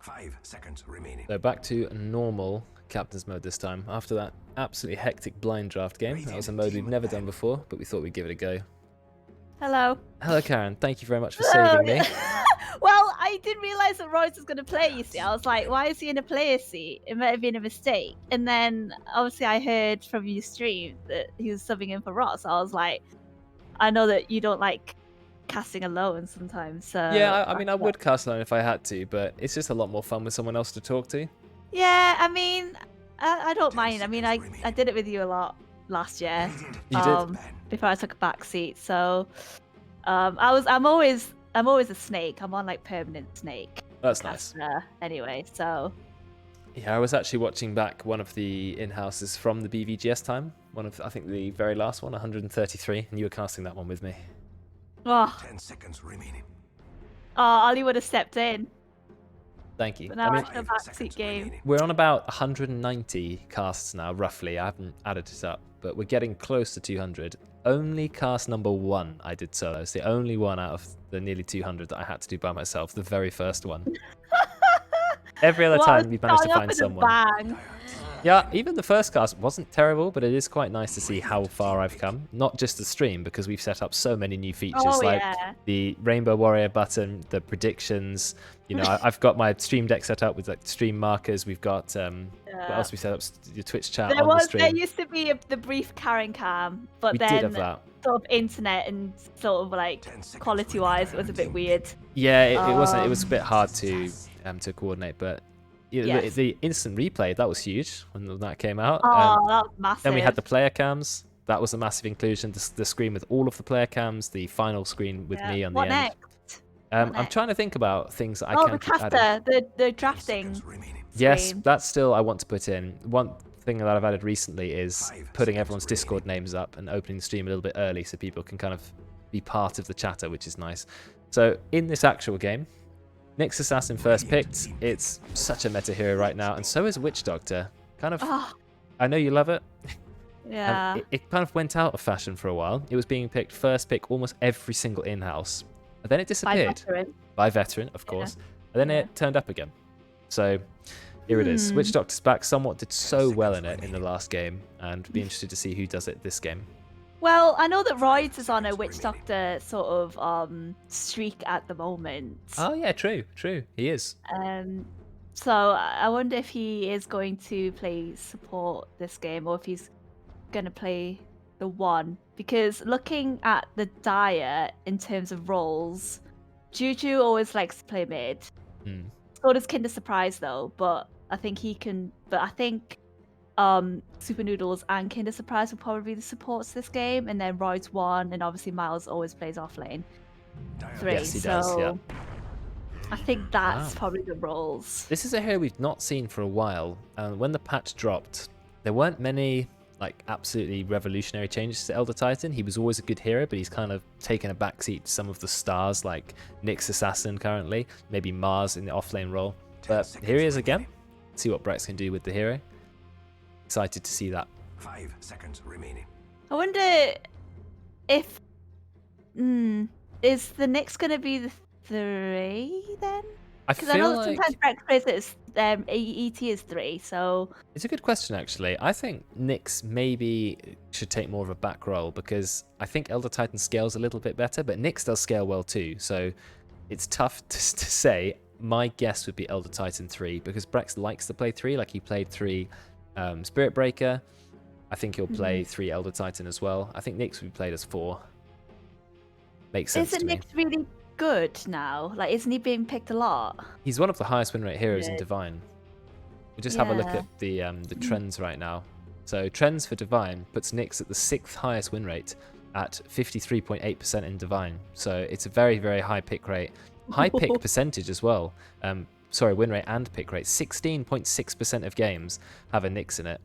5 seconds remaining. So back to normal captain's mode this time. After that absolutely hectic blind draft game. That was a mode we've never done before, but we thought we'd give it a go. Hello. Hello, Karen. Thank you very much for saving me. Well, I didn't realize that Royce was going to play, you see. I was like, why is he in a player seat? It might have been a mistake. And then, obviously, I heard from you stream that he was subbing in for Ross. I was like, I know that you don't like casting alone sometimes, so... Yeah, I mean, I would cast alone if I had to, but it's just a lot more fun with someone else to talk to. Yeah, I mean, I don't mind. I mean, I did it with you a lot last year. You did? Before I took a back seat, so... I'm always a snake. I'm on like permanent snake. That's nice. Anyway, so yeah, I was actually watching back one of the in-houses from the BVGS time. One of, I think, the very last one, 133, and you were casting that one with me. 10 seconds remaining. Ollie would have stepped in. Thank you. But now I mean, I a backseat game. We're on about 190 casts now, roughly. I haven't added it up, but we're getting close to 200. Only cast number 1 I did solo. It's the only one out of the nearly 200 that I had to do by myself. The very first one. Every other time we managed to find someone. Bang. Yeah, even the first cast wasn't terrible, but it is quite nice to see how far I've come. Not just the stream, because we've set up so many new features, like the Rainbow Warrior button, the predictions. You know, I've got my stream deck set up with like stream markers. We've got what else we set up? Your Twitch chat on the stream. There used to be the brief Karen cam, but we then did have that. Sort of internet and sort of like quality-wise, it was a bit weird. Yeah, it wasn't. It was a bit hard to coordinate, but. Yes. The instant replay, that was huge when that came out. Oh, that was massive. Then we had the player cams. That was a massive inclusion. The screen with all of the player cams. The final screen with me on the end. Next? I'm trying to think about things that I can the caster, the drafting. Yes, that's still I want to put in. One thing that I've added recently is putting everyone's Discord names up and opening the stream a little bit early so people can kind of be part of the chatter, which is nice. So in this actual game, Nyx Assassin first picked. It's such a meta hero right now, and so is Witch Doctor. Kind of, I know you love it. Yeah. It kind of went out of fashion for a while. It was being picked first pick almost every single in-house. And then it disappeared. By veteran, of course. And then it turned up again. So here it is. Witch Doctor's back. Somewhat did so well in it in the last game, and be interested to see who does it this game. Well, I know that Royds is on a Witch Doctor sort of streak at the moment. Oh yeah, true. He is. So I wonder if he is going to play support this game, or if he's going to play the 1. Because looking at the Dire in terms of roles, Juju always likes to play mid. So does Kinder Surprise though, but I think he can. But I think Super Noodles and Kinder Surprise will probably be the supports this game, and then Roy's 1, and obviously Miles always plays off lane 3. Yes, he does. Yeah. I think that's probably the roles. This is a hero we've not seen for a while, and when the patch dropped, there weren't many like absolutely revolutionary changes to Elder Titan. He was always a good hero, but he's kind of taken a backseat to some of the stars like Nyx Assassin currently, maybe Mars in the offlane role. But here he is again. Let's see what Brex can do with the hero. Excited to see that. 5 seconds remaining. I wonder if is the Nyx going to be the 3 then? Because I know that sometimes Brex plays it as ET is 3, so it's a good question actually. I think Nyx maybe should take more of a back role, because I think Elder Titan scales a little bit better, but Nyx does scale well too. So it's tough to say. My guess would be Elder Titan 3, because Brex likes to play 3. Like he played 3 Spirit Breaker. I think he'll play 3 Elder Titan as well. I think Nyx would be played as 4. Makes sense to me. Isn't Nyx really good now? Like, isn't he being picked a lot? He's one of the highest win rate heroes in Divine. We just have a look at the trends right now. So trends for Divine puts Nyx at the 6th highest win rate at 53.8% in Divine. So it's a very, very high pick rate. High pick percentage as well. Sorry, win rate and pick rate. 16.6% of games have a Nyx in it.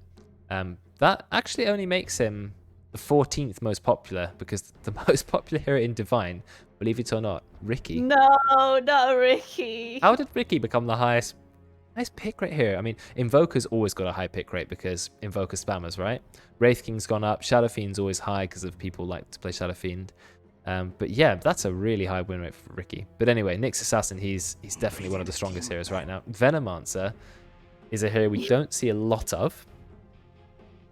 That actually only makes him the 14th most popular, because the most popular hero in Divine, believe it or not, Ricky. No, not Ricky. How did Ricky become the highest pick rate here? I mean, Invoker's always got a high pick rate because Invoker spammers, right? Wraith King's gone up. Shadow Fiend's always high because of people like to play Shadow Fiend. But yeah, that's a really high win rate for Ricky. But anyway, Nyx Assassin, he's definitely one of the strongest heroes right now. Venomancer is a hero we don't see a lot of.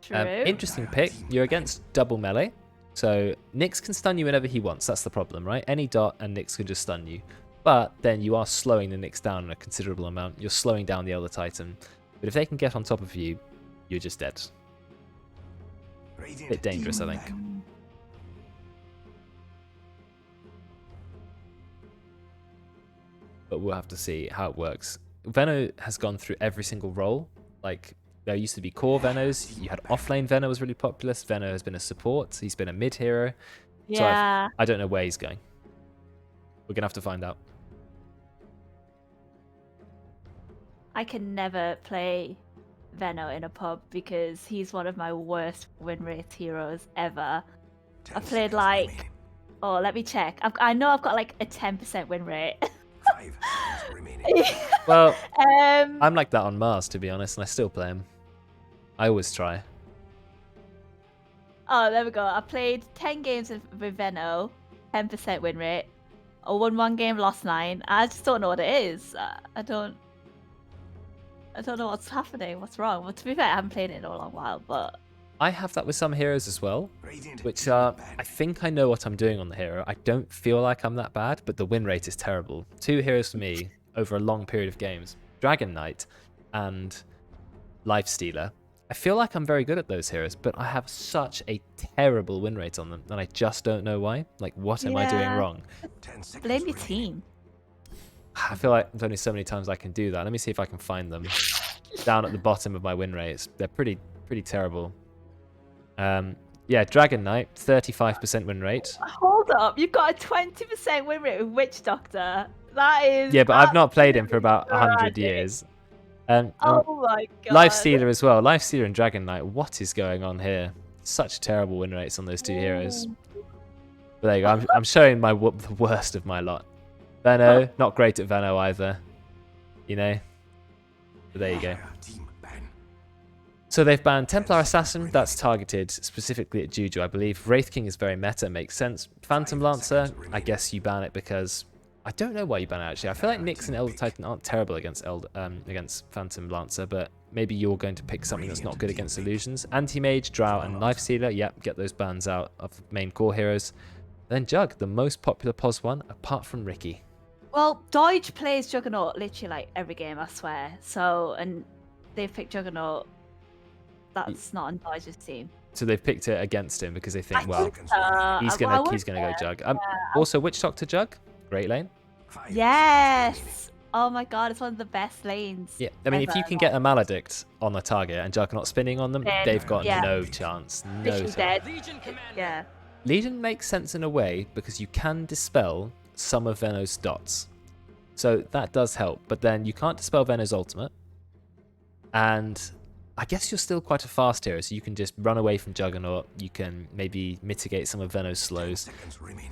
True. Interesting pick. You're against double melee. So Nyx can stun you whenever he wants. That's the problem, right? Any dot and Nyx can just stun you. But then you are slowing the Nyx down a considerable amount. You're slowing down the Elder Titan. But if they can get on top of you, you're just dead. Bit dangerous, I think. But we'll have to see how it works. Veno has gone through every single role. Like, there used to be core Venos. You had offlane Veno was really popular. Veno has been a support. He's been a mid hero. Yeah. So I don't know where he's going. We're going to have to find out. I can never play Veno in a pub because he's one of my worst win rate heroes ever. I played like, oh, let me check. I know I've got like a 10% win rate. 5 seconds remaining. Well, I'm like that on Mars, to be honest, and I still play him. I always try. Oh, there we go. I played 10 games with Veno, 10% win rate. I won 1 game, lost 9. I just don't know what it is. I don't know what's happening, what's wrong. Well, to be fair, I haven't played it in a long while, but... I have that with some heroes as well, which I think I know what I'm doing on the hero. I don't feel like I'm that bad, but the win rate is terrible. 2 heroes for me over a long period of games. Dragon Knight and Lifestealer. I feel like I'm very good at those heroes, but I have such a terrible win rate on them, and I just don't know why. Like, what am I doing wrong? Blame your team. I feel like there's only so many times I can do that. Let me see if I can find them. Down at the bottom of my win rates. They're pretty terrible. Yeah, Dragon Knight, 35% win rate. Hold up, you've got a 20% win rate with Witch Doctor. That is... Yeah, but I've not played him for about 100 tragic. Oh years. my god. Lifestealer as well. Lifestealer and Dragon Knight. What is going on here? Such terrible win rates on those 2 heroes. But there you go. I'm showing the worst of my lot. Veno, not great at Veno either. You know? But there you go. So they've banned Templar Assassin, that's targeted specifically at Juju, I believe. Wraith King is very meta, makes sense. Phantom Lancer, I guess you ban it because... I don't know why you ban it, actually. I feel like Nyx and Elder Titan aren't terrible against Phantom Lancer, but maybe you're going to pick something that's not good against Illusions. Anti-Mage, Drow, and Lifestealer, yep, get those bans out of the main core heroes. Then Jug, the most popular POS one, apart from Ricky. Well, Dodge plays Juggernaut literally like every game, I swear. So, and they've picked Juggernaut. That's not on Dodge's team. So they've picked it against him because they think, well, he's I gonna go Jug. Also, Witch Doctor Jug, great lane. Yes. Oh my god, it's one of the best lanes. Yeah, I mean, if you can get a Maledict on the target and Jug not spinning on them, they've got no chance. No chance. Dead. Yeah. Legion makes sense in a way because you can dispel some of Veno's dots. So that does help, but then you can't dispel Veno's ultimate. And I guess you're still quite a fast hero, so you can just run away from Juggernaut. You can maybe mitigate some of Veno's slows.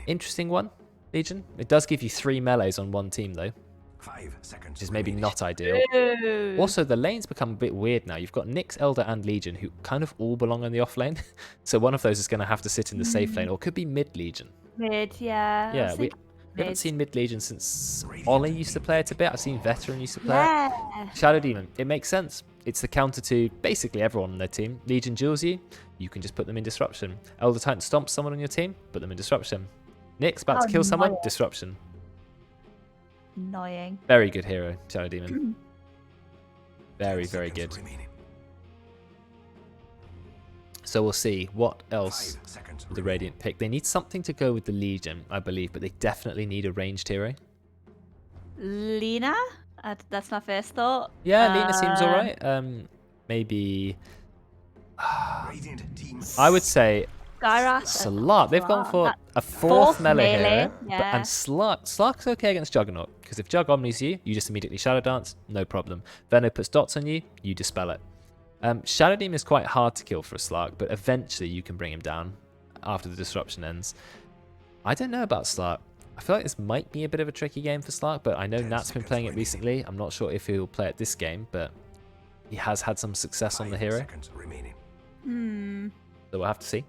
Interesting one, Legion. It does give you 3 melees on one team, though. 5 seconds Which is maybe not ideal. Ooh. Also, the lanes become a bit weird now. You've got Nyx, Elder, and Legion, who kind of all belong on the off lane. So one of those is going to have to sit in the safe lane, or could be mid Legion. Mid, yeah. Yeah, we haven't seen mid Legion since Ollie used to play it a bit. I've seen Veteran used to play it. Shadow Demon, it makes sense. It's the counter to basically everyone on their team. Legion duels you can just put them in Disruption. Elder Titan stomps someone on your team, put them in Disruption. Nyx about to kill someone, Disruption. Annoying. Very good hero, Shadow Demon. Very, very good. So we'll see what else the Radiant pick. They need something to go with the Legion, I believe, but they definitely need a ranged hero. Lina? That's my first thought. Yeah, Lina seems alright. Maybe... I would say... Slark. They've gone for a 4th melee hero. Yeah. And Slark's okay against Juggernaut, because if Jug omnis you just immediately Shadow Dance, no problem. Veno puts dots on you, you dispel it. Shadow Demon is quite hard to kill for a Slark, but eventually you can bring him down after the disruption ends. I don't know about Slark. I feel like this might be a bit of a tricky game for Slark, but I know Nat's been playing it recently. I'm not sure if he'll play it this game, but he has had some success on the hero. So we'll have to see.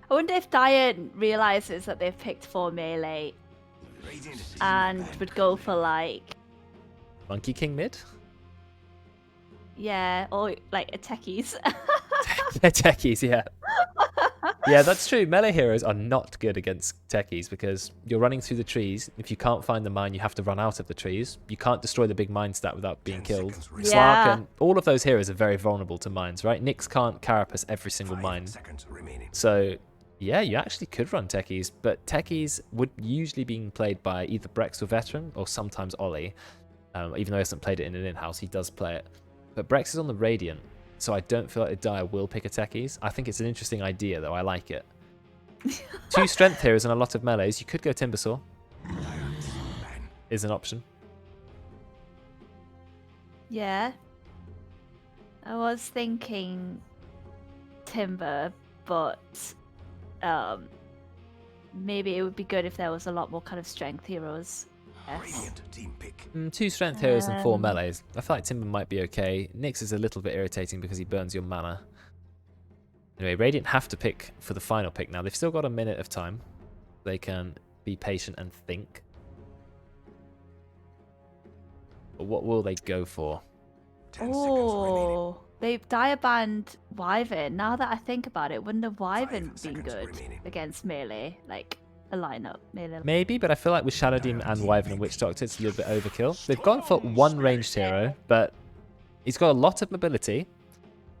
I wonder if Dire realizes that they've picked 4 melee Radiant team and ban. would go for like, Monkey King mid? yeah, or like a techies. They're techies, yeah. Yeah, that's true. Melee heroes are not good against techies because you're running through the trees. If you can't find the mine, you have to run out of the trees. You can't destroy the big mine stat without being 10 killed. seconds remaining. Slark Yeah. and all of those heroes are very vulnerable to mines, right? Nyx can't carapace every single 5 mine. seconds remaining. So, yeah, you actually could run techies, but techies would usually be played by either Brex or Veteran or sometimes Ollie. Even though he hasn't played it in an in-house, he does play it. But Brex is on the Radiant, so I don't feel like the Dire will pick a techies. I think it's an interesting idea, though. I like it. 2 strength heroes and a lot of melees. You could go Timbersaw. Dire team ban. Is an option. Yeah. I was thinking Timber, but maybe it would be good if there was a lot more kind of strength heroes. Yes. Radiant team pick. 2 strength heroes and 4 Um, melees. I feel like Timber might be okay. Nyx is a little bit irritating because he burns your mana. Anyway, Radiant have to pick for the final pick now. They've still got a minute of time. They can be patient and think. But what will they go for? 10 seconds remaining. Oh, they've Dire banned Wyvern. Now that I think about it, wouldn't have Wyvern 5 been seconds good remaining. against melee? Like a lineup, melee. Maybe, but I feel like with Shadow Demon and Wyvern and Witch Doctor, it's a little bit overkill. They've gone for 1 ranged hero, but he's got a lot of mobility,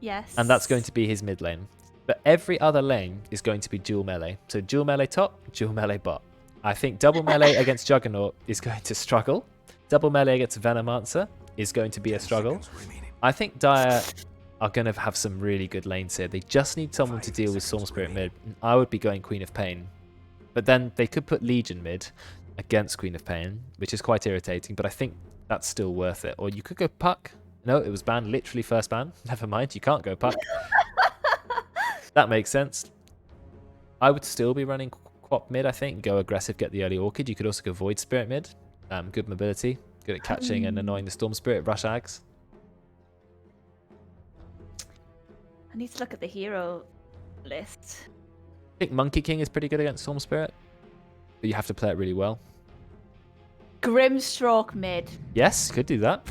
Yes. and that's going to be his mid lane. But every other lane is going to be dual melee. So dual melee top, dual melee bot. I think double melee against Juggernaut is going to struggle. Double melee against Venomancer is going to be a 10 struggle. seconds remaining. I think Dire are going to have some really good lanes here. They just need someone to 5 deal with seconds Storm Spirit mid. remaining. I would be going Queen of Pain. But then they could put Legion mid against Queen of Pain, which is quite irritating, but I think that's still worth it. Or you could go Puck. No, it was banned, literally first ban. Never mind, you can't go Puck. That makes sense. I would still be running Quap mid, I think. Go aggressive, get the early Orchid. You could also go Void Spirit mid. Good mobility. Good at catching and annoying the Storm Spirit. Rush Ags. I need to look at the hero list. I think Monkey King is pretty good against Storm Spirit. But you have to play it really well. Grimstroke mid. Yes, could do that.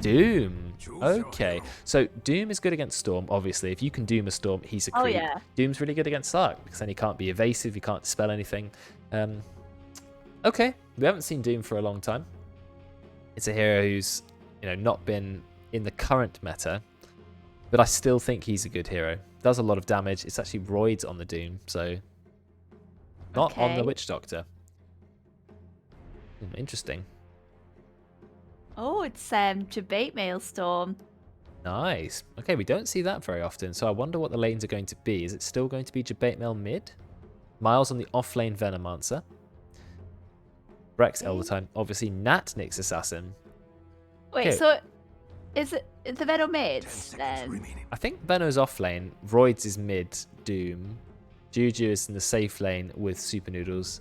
Doom. Choose your Okay. hero. So Doom is good against Storm, obviously. If you can Doom a Storm, he's a creep. Oh yeah. Doom's really good against Slark because then he can't be evasive, he can't dispel anything. Okay, we haven't seen Doom for a long time. It's a hero who's, not been in the current meta, but I still think he's a good hero. Does a lot of damage. It's actually roids on the Doom, so not on the Okay. Witch Doctor. Interesting. Oh, it's Debate Maelstrom. Nice. Okay, we don't see that very often, so I wonder what the lanes are going to be. Is it still going to be Debate Mail mid? Miles on the off-lane Venomancer. Brex Eldertime. Obviously, Nat Nyx Assassin. Wait, Okay. so is it the Venom 10 mid seconds then? remaining. I think Veno's off-lane. Roids is mid. Doom. Juju is in the safe lane with Super Noodles.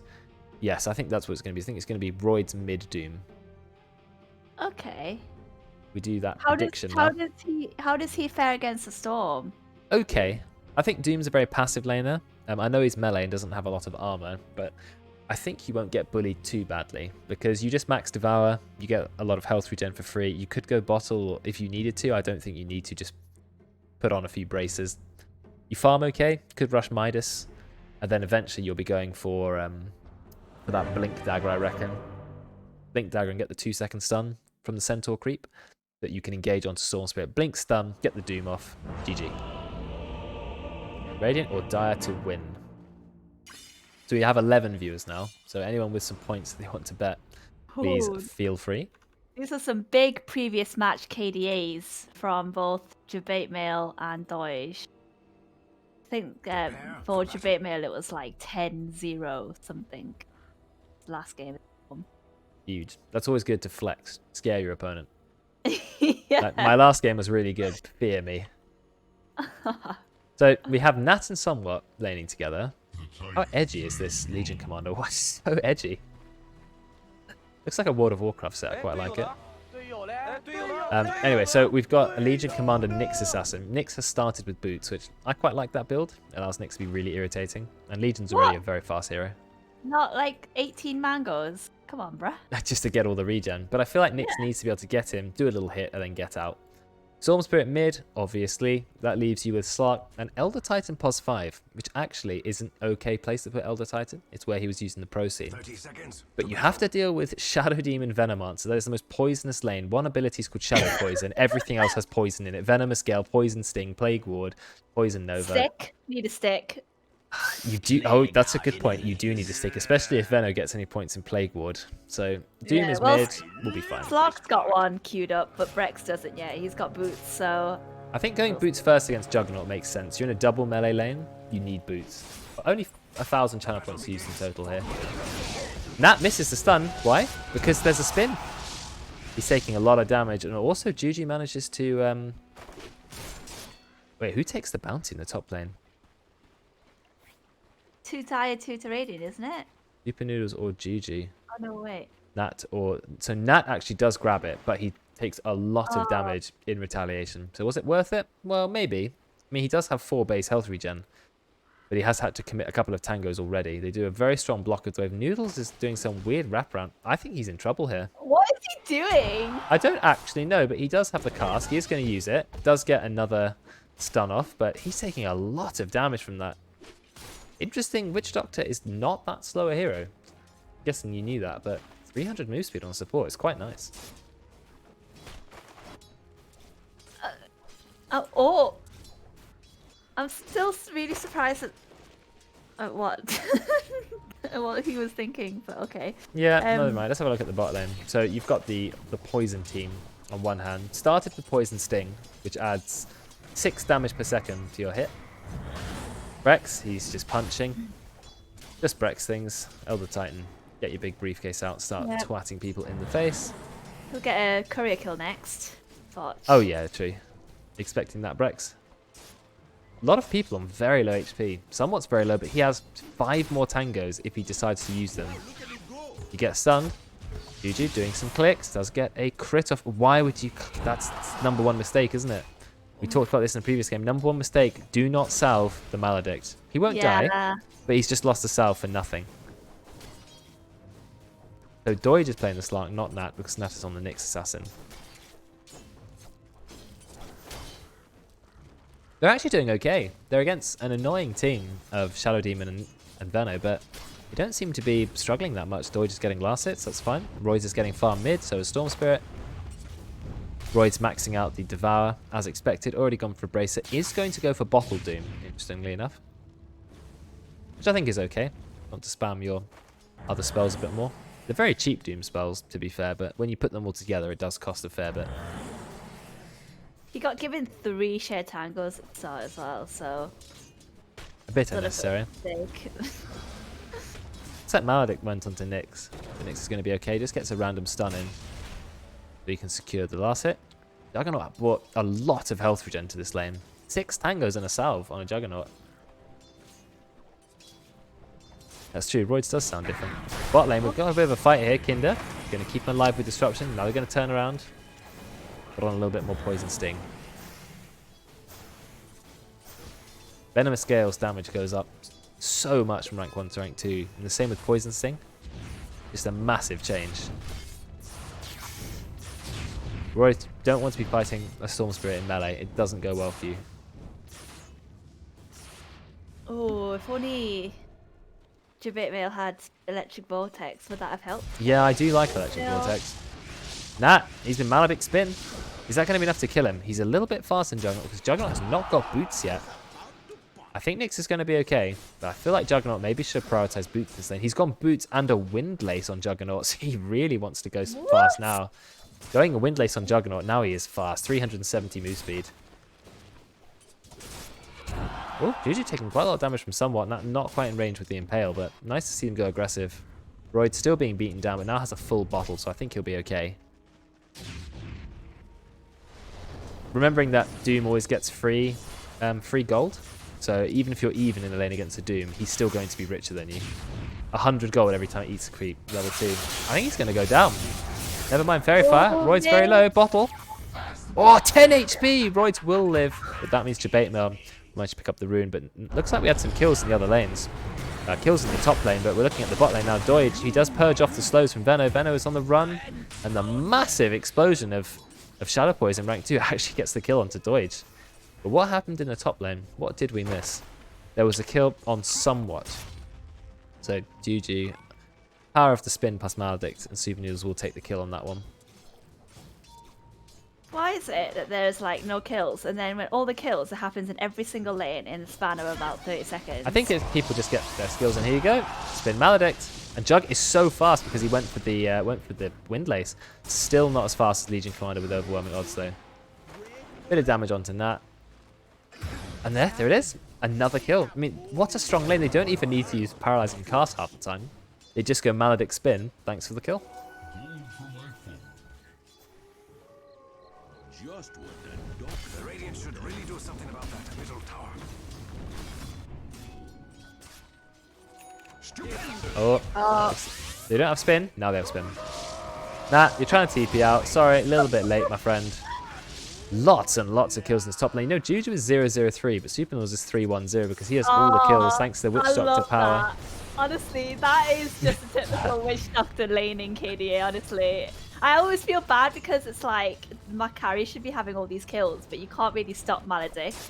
Yes, I think that's what it's going to be. I think it's going to be Roids mid Doom. Okay. We do that How prediction does now. how does he fare against the storm? Okay. I think Doom's a very passive laner. I know he's melee and doesn't have a lot of armor, but I think he won't get bullied too badly because you just max Devour, you get a lot of health regen for free. You could go bottle if you needed to. I don't think you need to. Just put on a few braces. You farm okay, could rush Midas, and then eventually you'll be going for that Blink Dagger, I reckon. Blink Dagger and get the 2-second stun from the Centaur creep that you can engage onto Storm Spirit. Blink stun, get the Doom off. GG. Radiant or Dire to win. So we have 11 viewers now. So anyone with some points that they want to bet, please Ooh, feel free. these are some big previous match KDAs from both Debate Mail and Doge. I think for Debate Mail it was like 10-0 something. Last game. Huge. That's always good to flex, scare your opponent. Yeah. Like, my last game was really good. Fear me. So we have Nat and Somewhat laning together. How edgy is this Legion Commander? Why so edgy? Looks like a World of Warcraft set. I quite like it. Anyway, so we've got a Legion Commander Nyx Assassin. Nyx has started with boots, which I quite like that build. It allows Nyx to be really irritating. And Legion's already a very fast hero. Not like 18 mangoes. Come on, bruh. Just to get all the regen. But I feel like Nyx needs to be able to get him, do a little hit, and then get out. Storm Spirit mid, obviously. That leaves you with Slark and Elder Titan pos 5, which actually is an okay place to put Elder Titan. It's where he was using the pro scene. 30 seconds. But you have to deal with Shadow Demon Venomancer. That is the most poisonous lane. One ability is called Shadow Poison. Everything else has poison in it. Venomous Gale, Poison Sting, Plague Ward, Poison Nova. Stick. Need a stick. You do. Oh, that's a good point. You do need a stick, especially if Veno gets any points in Plague Ward. So Doom is mid. We'll be fine. Slark's got one queued up, but Brex doesn't yet. He's got boots, so... I think going boots first against Juggernaut makes sense. You're in a double melee lane. You need boots. But only 1,000 channel points used in total here. Nat misses the stun. Why? Because there's a spin. He's taking a lot of damage. And also, Juju manages to... Wait, who takes the bounty in the top lane? 2 tired, 2 to radiant, isn't it? Super Noodles or Juju? Oh, no, wait. Nat or... So Nat actually does grab it, but he takes a lot of damage in retaliation. So was it worth it? Well, maybe. I mean, he does have 4 base health regen. But he has had to commit a couple of tangos already. They do a very strong blockers wave. Noodles is doing some weird wraparound. I think he's in trouble here. What is he doing? I don't actually know, but he does have the cast. He is going to use it. Does get another stun off, but he's taking a lot of damage from that. Interesting, Witch Doctor is not that slow a hero. Guessing you knew that, but 300 move speed on support is quite nice. I'm still really surprised at what what he was thinking, but okay. Yeah, never mind. Let's have a look at the bot lane. So you've got the poison team on one hand. Started with Poison Sting, which adds 6 damage per second to your hit. Brex, he's just punching. Just Brex things. Elder Titan, get your big briefcase out, start twatting people in the face. He'll get a courier kill next. Oh yeah, true. Expecting that Brex. A lot of people on very low HP. Somewhat's very low, but he has 5 more tangos if he decides to use them. You get stunned. Juju doing some clicks. Does get a crit off. Why would you... That's number 1 mistake, isn't it? We talked about this in a previous game. Number 1 mistake, do not salve the Maledict. He won't die, but he's just lost a salve for nothing. So Doige is playing the Slark, not Nat, because Nat is on the Nyx Assassin. They're actually doing okay. They're against an annoying team of Shadow Demon and Veno, but they don't seem to be struggling that much. Doige is getting last hits, that's fine. Roy's is getting farm mid, so is Storm Spirit. Roy's maxing out the Devour, as expected. Already gone for Bracer. Is going to go for Bottle Doom, interestingly enough. Which I think is okay. Want to spam your other spells a bit more. They're very cheap Doom spells, to be fair, but when you put them all together, it does cost a fair bit. He got given 3 shared tangos at the start as well, so... A bit unnecessary. It's like Maledict went onto Nyx. The Nyx is going to be okay. Just gets a random stun in. So you can secure the last hit. Juggernaut brought a lot of health regen to this lane. 6 tangos and a salve on a Juggernaut. That's true. Roids does sound different. Bot lane, we've got a bit of a fight here. Kinder going to keep him alive with disruption. Now they're going to turn around. Put on a little bit more Poison Sting. Venomous Gale's damage goes up so much from rank 1 to rank 2. And the same with Poison Sting. Just a massive change. Roy, don't want to be fighting a Storm Spirit in melee. It doesn't go well for you. Oh, if only Jabitmail had Electric Vortex, would that have helped? Yeah, I do like Electric Vortex. Nat, he's been Maledict spin. Is that going to be enough to kill him? He's a little bit faster than Juggernaut because Juggernaut has not got boots yet. I think Nyx is going to be okay, but I feel like Juggernaut maybe should prioritize boots this lane. He's gone boots and a Windlace on Juggernaut, so he really wants to go fast now. Going a Windlace on Juggernaut, now he is fast. 370 move speed. Oh, Juju taking quite a lot of damage from somewhat. Not quite in range with the Impale, but nice to see him go aggressive. Royd's still being beaten down, but now has a full bottle, so I think he'll be okay. Remembering that Doom always gets free gold. So even if you're even in the lane against a Doom, he's still going to be richer than you. 100 gold every time he eats a creep, level 2. I think he's going to go down. Never mind, Fairy Fire. Royd's very low. Bottle. Oh, 10 HP! Roids will live, but that means Jebate managed to pick up the rune, but looks like we had some kills in the other lanes. Kills in the top lane, but we're looking at the bot lane now. Doige, he does purge off the slows from Veno. Veno is on the run, and the massive explosion of Shadow Poison rank 2 actually gets the kill onto Doige. But what happened in the top lane? What did we miss? There was a kill on Somewhat. So, GG. Power of the spin plus Maledict, and Super Noodles will take the kill on that one. Why is it that there's like no kills, and then when all the kills, it happens in every single lane in the span of about 30 seconds? I think it's people just get their skills, and here you go. Spin Maledict. And Jug is so fast because he went for the Windlace. Still not as fast as Legion Commander with overwhelming odds though. Bit of damage onto Nat. And there it is. Another kill. I mean, what a strong lane. They don't even need to use Paralyzing Cast half the time. They just go Maledict Spin. Thanks for the kill. Just what the Radiant should really do something about that middle tower. Oh. They don't have spin? Now they have spin. Nah, you're trying to TP out. Sorry, a little bit late, my friend. Lots and lots of kills in this top lane. No, Juju is 0-0-3, but Super Noodles is 3-1-0 because he has all the kills thanks to the Witch Doctor power. That. Honestly, that is just a typical Witch Doctor laning KDA, honestly. I always feel bad because it's like, my carry should be having all these kills, but you can't really stop Maledict.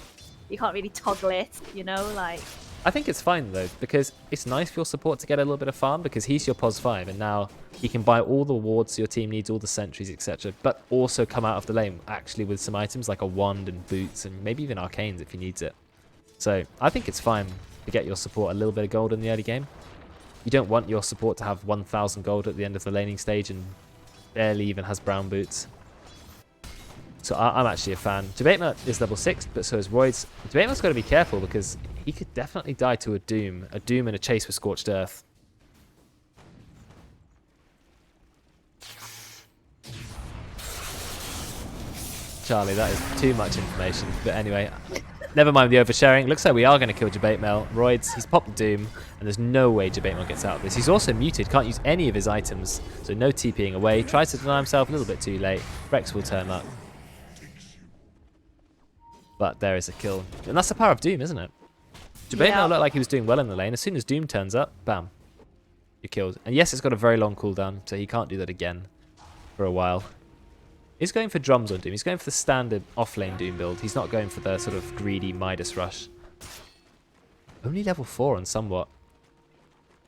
You can't really toggle it, you know, like... I think it's fine though, because it's nice for your support to get a little bit of farm because he's your POS 5 and now he can buy all the wards your team needs, all the sentries, etc. But also come out of the lane actually with some items like a wand and boots and maybe even arcanes if he needs it. So I think it's fine to get your support a little bit of gold in the early game. You don't want your support to have 1,000 gold at the end of the laning stage and barely even has brown boots. So I'm actually a fan. Jebate is level 6, but so is Roids. Jabate's got to be careful because he could definitely die to a Doom and a chase with Scorched Earth. Charlie, that is too much information. But anyway, never mind the oversharing. Looks like we are going to kill Jebate. Roids, he's popped the Doom, and there's no way Jebate gets out of this. He's also muted, can't use any of his items, so no TPing away. Tries to deny himself a little bit too late. Rex will turn up. But there is a kill. And that's the power of Doom, isn't it? Jebate looked like he was doing well in the lane. As soon as Doom turns up, bam, you're killed. And yes, it's got a very long cooldown, so he can't do that again for a while. He's going for drums on Doom. He's going for the standard off-lane Doom build. He's not going for the sort of greedy Midas rush. Only level 4 on Somewhat.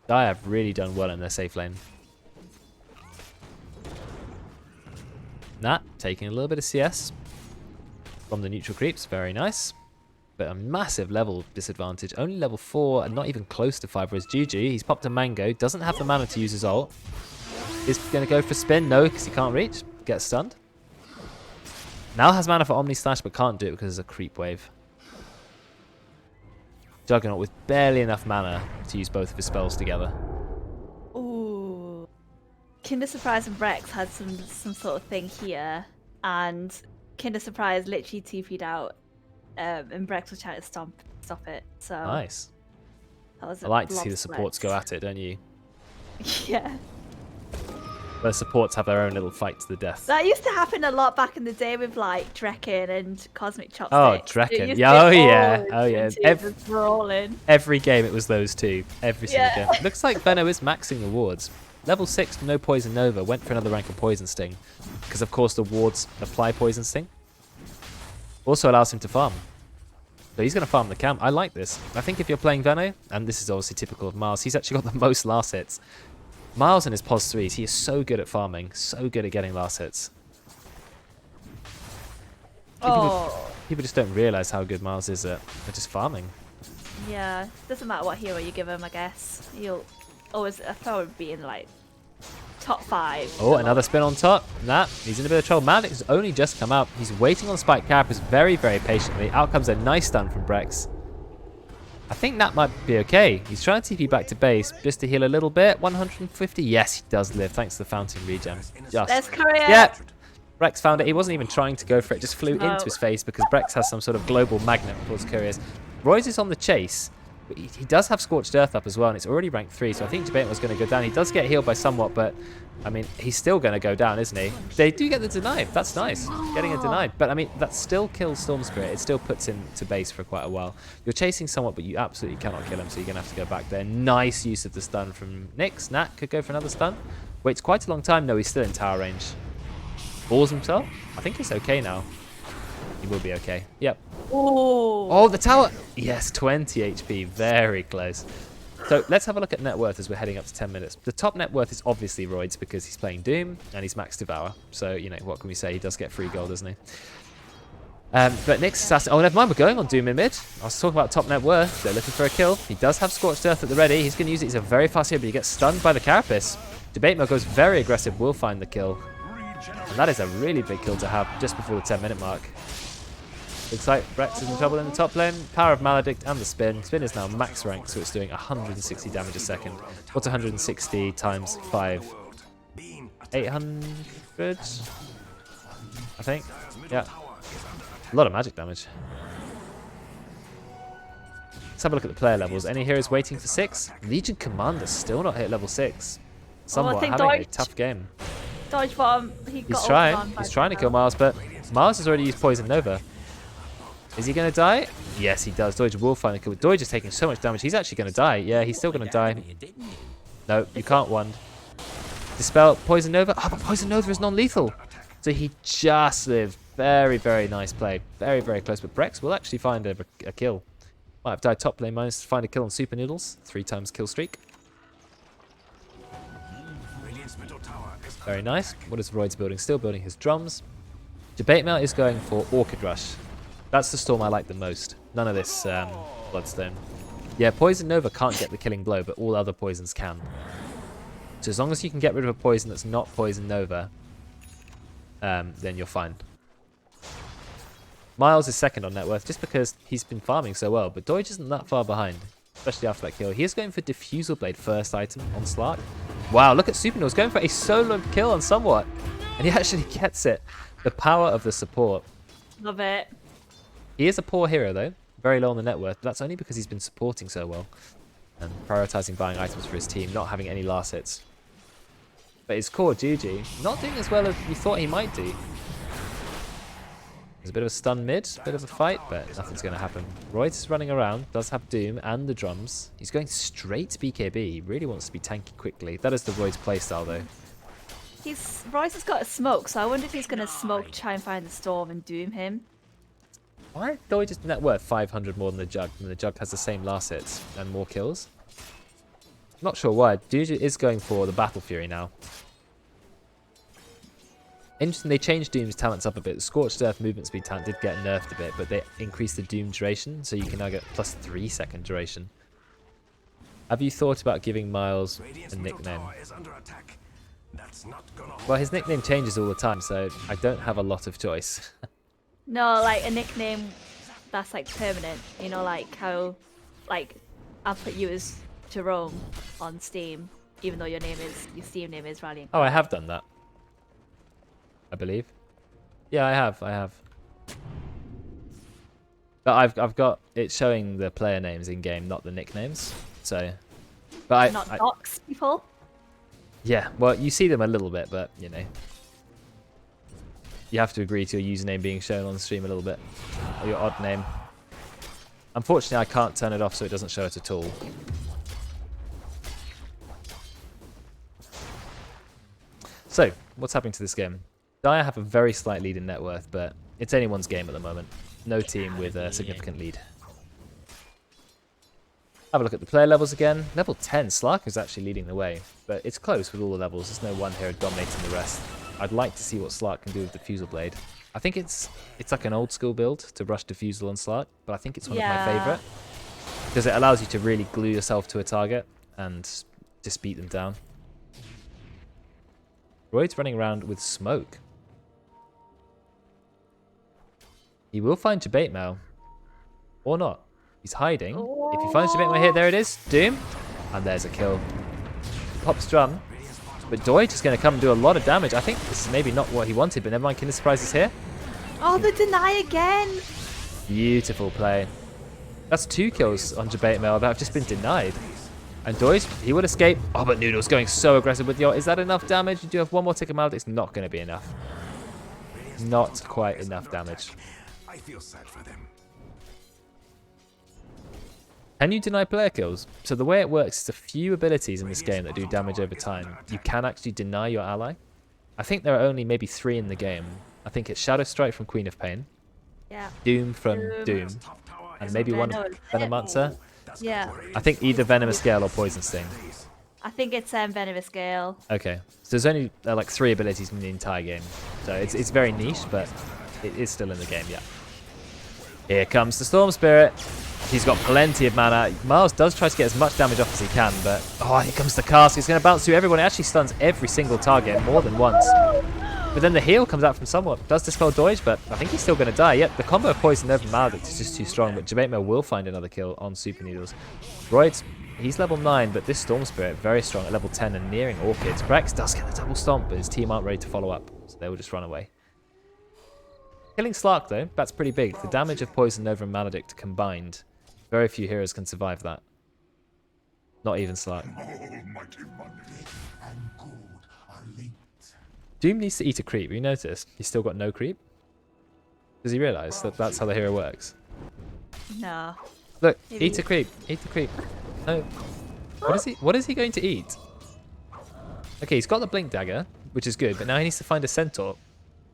They have really done well in their safe lane. Nat taking a little bit of CS from the neutral creeps. Very nice. But a massive level disadvantage. Only level 4 and not even close to 5. Whereas GG, he's popped a Mango. Doesn't have the mana to use his ult. Is going to go for spin. No, because he can't reach. Gets stunned. Now has mana for Omni Slash, but can't do it because there's a creep wave. Juggernaut with barely enough mana to use both of his spells together. Ooh. Kinder Surprise and Rex had some sort of thing here, and Kinder Surprise literally TP'd out, and Rex was trying to stop it. So nice. That was I like to see the supports go at it, don't you? Yeah. Where supports have their own little fight to the death. That used to happen a lot back in the day with like Drekken and Cosmic Chopsticks. Oh, Drekken. Yeah, oh yeah. Every game it was those two. Every single game. Looks like Veno is maxing the wards. Level 6, no Poison Nova. Went for another rank of Poison Sting. Because of course the wards apply Poison Sting. Also allows him to farm. So he's going to farm the camp. I like this. I think if you're playing Veno, and this is obviously typical of Miles, he's actually got the most last hits. Miles and his POS 3s, he is so good at farming, so good at getting last hits. People just don't realise how good Miles is at just farming. Yeah, doesn't matter what hero you give him, I guess. He'll always probably be in like top 5. Oh, another spin on top. Nah, he's in a bit of trouble. Magic has only just come out. He's waiting on Spike Carapace very, very patiently. Out comes a nice stun from Brex. I think that might be okay. He's trying to TP back to base just to heal a little bit. 150. Yes, he does live thanks to the fountain regen. There's Korea. Yeah. Brex found it. He wasn't even trying to go for it. Just flew into his face because Brex has some sort of global magnet towards couriers. Royce is on the chase. But he does have Scorched Earth up as well, and it's already rank 3, so I think Jebate was going to go down. He does get healed by Somewhat, but I mean, he's still going to go down, isn't he? They do get the deny. That's nice. Getting a denied. But, I mean, that still kills Storm Spirit. It still puts him to base for quite a while. You're chasing somewhat, but you absolutely cannot kill him, so you're going to have to go back there. Nice use of the stun from Nyx. Nat could go for another stun. Waits quite a long time. No, he's still in tower range. Balls himself. I think he's okay now. He will be okay. Yep. Oh, the tower. Yes, 20 HP. Very close. So let's have a look at net worth as we're heading up to 10 minutes. The top net worth is obviously Roids because he's playing Doom and he's max Devour. So, you know, what can we say? He does get free gold, doesn't he? But Nyx Assassin... Oh, never mind. We're going on Doom in mid. I was talking about top net worth. They're looking for a kill. He does have Scorched Earth at the ready. He's going to use it. He's a very fast hero, but he gets stunned by the Carapace. Debate Mode goes very aggressive. Will find the kill. And that is a really big kill to have just before the 10-minute mark. Looks like Rex is in trouble in the top lane. Power of Maledict and the Spin. Spin is now max rank, so it's doing 160 damage a second. What's 160 times 5? 800? I think. Yeah. A lot of magic damage. Let's have a look at the player levels. Any heroes waiting for 6? Legion Commander still not hit level 6. Somewhat having a tough game. Dodge bottom. He's trying. He's trying to kill Miles, but Miles has already used Poison Nova. Is he going to die? Yes, he does. Doige will find a kill. Doige is taking so much damage. He's actually going to die. Yeah, he's still going to die. No, you can't wand. Dispel Poison Nova. Oh, but Poison Nova is non-lethal. So he just lived. Very, very nice play. Very, very close. But Brex will actually find a kill. Might have died top lane. Managed to find a kill on Super Noodles. 3 times kill streak. Very nice. What is Roids building? Still building his drums. Debate Mail is going for Orchid Rush. That's the storm I like the most. None of this Bloodstone. Yeah, Poison Nova can't get the killing blow, but all other poisons can. So as long as you can get rid of a poison that's not Poison Nova, then you're fine. Miles is second on net worth just because he's been farming so well, but Doige isn't that far behind, especially after that kill. He is going for Diffusal Blade first item on Slark. Wow, look at Supernals going for a solo kill on Somewhat, and he actually gets it. The power of the support. Love it. He is a poor hero though, very low on the net worth, but that's only because he's been supporting so well and prioritizing buying items for his team, not having any last hits. But his core, GG, not doing as well as you thought he might do. There's a bit of a stun mid, a bit of a fight, but nothing's going to happen. Royce is running around, does have Doom and the drums. He's going straight to BKB. He really wants to be tanky quickly. That is the Royce playstyle though. Royce has got a smoke, so I wonder if he's going to smoke, try and find the storm and doom him. Why? Doige's net worth 500 more than the Jug, and the Jug has the same last hits and more kills. Not sure why. Doige is going for the Battle Fury now. Interesting, they changed Doom's talents up a bit. The Scorched Earth movement speed talent did get nerfed a bit, but they increased the Doom duration, so you can now get plus 3 second duration. Have you thought about giving Miles a nickname? Well, his nickname changes all the time, so I don't have a lot of choice. No, like a nickname that's like permanent. You know, like how, like, I'll put you as Jerome on Steam, even though your Steam name is Rallying. Oh, I have done that. I believe. Yeah, I have. But I've got it showing the player names in game, not the nicknames. So, but not dox people. Yeah, well, you see them a little bit, but you know, you have to agree to your username being shown on stream a little bit, or your odd name. Unfortunately, I can't turn it off so it doesn't show it at all. So, what's happening to this game? Dire have a very slight lead in net worth, but it's anyone's game at the moment. No team with a significant lead. Have a look at the player levels again. Level 10, Slark is actually leading the way, but it's close with all the levels. There's no one hero dominating the rest. I'd like to see what Slark can do with Diffusal Blade. I think it's like an old school build to rush Diffusal on Slark, but I think it's one of my favourite. Because it allows you to really glue yourself to a target and just beat them down. Royd's running around with smoke. He will find Debate Mail. Or not. He's hiding. If he finds Debate Mail here, there it is. Doom. And there's a kill. Pops drum. But Doige is going to come and do a lot of damage. I think this is maybe not what he wanted, but never mind. Kinder Surprise is here. Oh, the deny again. Beautiful play. That's 2 kills on Debate Mail that have just been denied. And Doige, he would escape. Oh, but Noodle's going so aggressive with your... Is that enough damage? You do have one more tick of Maledict. It's not going to be enough. Not quite enough damage. I feel sad for them. Can you deny player kills? So the way it works is a few abilities in this game that do damage over time. You can actually deny your ally. I think there are only maybe 3 in the game. I think it's Shadow Strike from Queen of Pain. Yeah. Doom from Doom. And maybe one Venomancer. Yeah. I think either Venomous Gale or Poison Sting. I think it's Venomous Gale. Okay. So there's only like 3 abilities in the entire game. So it's very niche, but it is still in the game, yeah. Here comes the Storm Spirit. He's got plenty of mana. Miles does try to get as much damage off as he can, but... Oh, here comes the cask. It's going to bounce through everyone. It actually stuns every single target more than once. But then the heal comes out from someone. Does dispel Doige, but I think he's still going to die. Yep, the combo of Poison over Maledict is just too strong, but Debate Mill will find another kill on Super Noodles. Royd, he's level 9, but this Storm Spirit, very strong at level 10 and nearing Orchids. Brex does get a double stomp, but his team aren't ready to follow up, so they will just run away. Killing Slark, though, that's pretty big. The damage of Poison Nova and Maledict combined, very few heroes can survive that. Not even Slark. Doom needs to eat a creep. You notice he's still got no creep? Does he realise that that's how the hero works? No. Look, Maybe. eat a creep. Eat the creep. No. What is he going to eat? Okay, he's got the Blink Dagger, which is good, but now he needs to find a Centaur.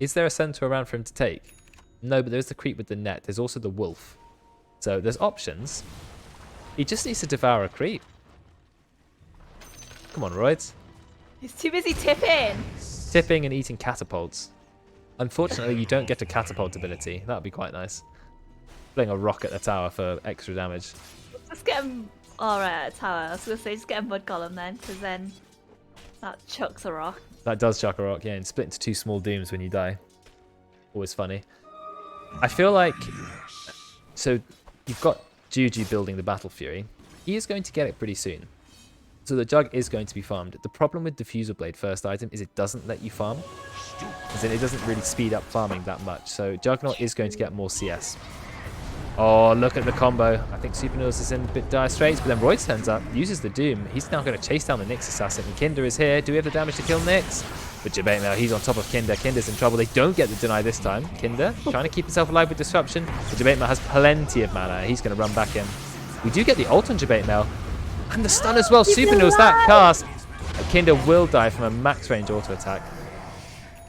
Is there a Centaur around for him to take? No, but there's the creep with the net. There's also the wolf. So there's options. He just needs to devour a creep. Come on, Roids. He's too busy tipping. Tipping and eating catapults. Unfortunately, you don't get a catapult ability. That would be quite nice. Putting a rock at the tower for extra damage. Just get him... Alright, tower. I was going to say, just get a mud column then, because then that chucks a rock. That does chuck a rock, yeah, and split into 2 small dooms when you die. Always funny. I feel like... So, you've got Juju building the Battle Fury. He is going to get it pretty soon. So the Jug is going to be farmed. The problem with Diffusal Blade first item is it doesn't let you farm. As in, it doesn't really speed up farming that much. So Juggernaut is going to get more CS. Oh, look at the combo. I think Super Noodles is in a bit dire straits, but then Royce turns up, uses the Doom. He's now going to chase down the Nyx assassin. And Kinder is here. Do we have the damage to kill Nyx? But Debate now, he's on top of Kinder. Kinder's in trouble. They don't get the deny this time. Kinder trying to keep himself alive with Disruption. But Debate has plenty of mana. He's going to run back in. We do get the ult on Debate Mail. And the stun as well. Super Noodles, that cast. And Kinder will die from a max range auto attack.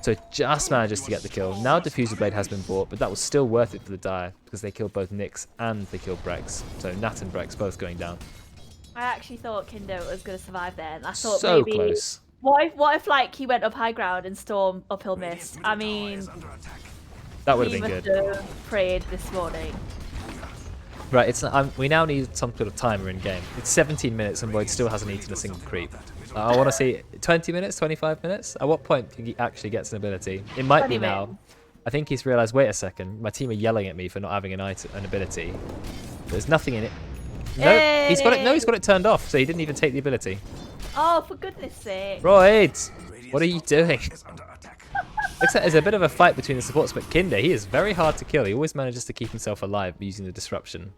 So just manages to get the kill. Now Diffusal Blade has been bought, but that was still worth it for the Dire because they killed both Nyx and they killed Brex. So Nat and Brex both going down. I actually thought Kinder was going to survive there. And I thought So maybe... close. What if like he went up high ground and Storm uphill missed? I mean, That would have he been must good. have prayed this morning. Right, it's we now need some sort of timer in game. It's 17 minutes and Void still hasn't eaten a single creep. I want to see 20 minutes, 25 minutes. At what point he actually gets an ability? It might be now. I think he's realised, wait a second, my team are yelling at me for not having an ability. There's nothing in it. No, Hey! he's got it. No, he's got it turned off, so he didn't even take the ability. Oh, for goodness sake. Royd, what are you doing? Looks like there's a bit of a fight between the supports, but Kinder, he is very hard to kill. He always manages to keep himself alive using the disruption.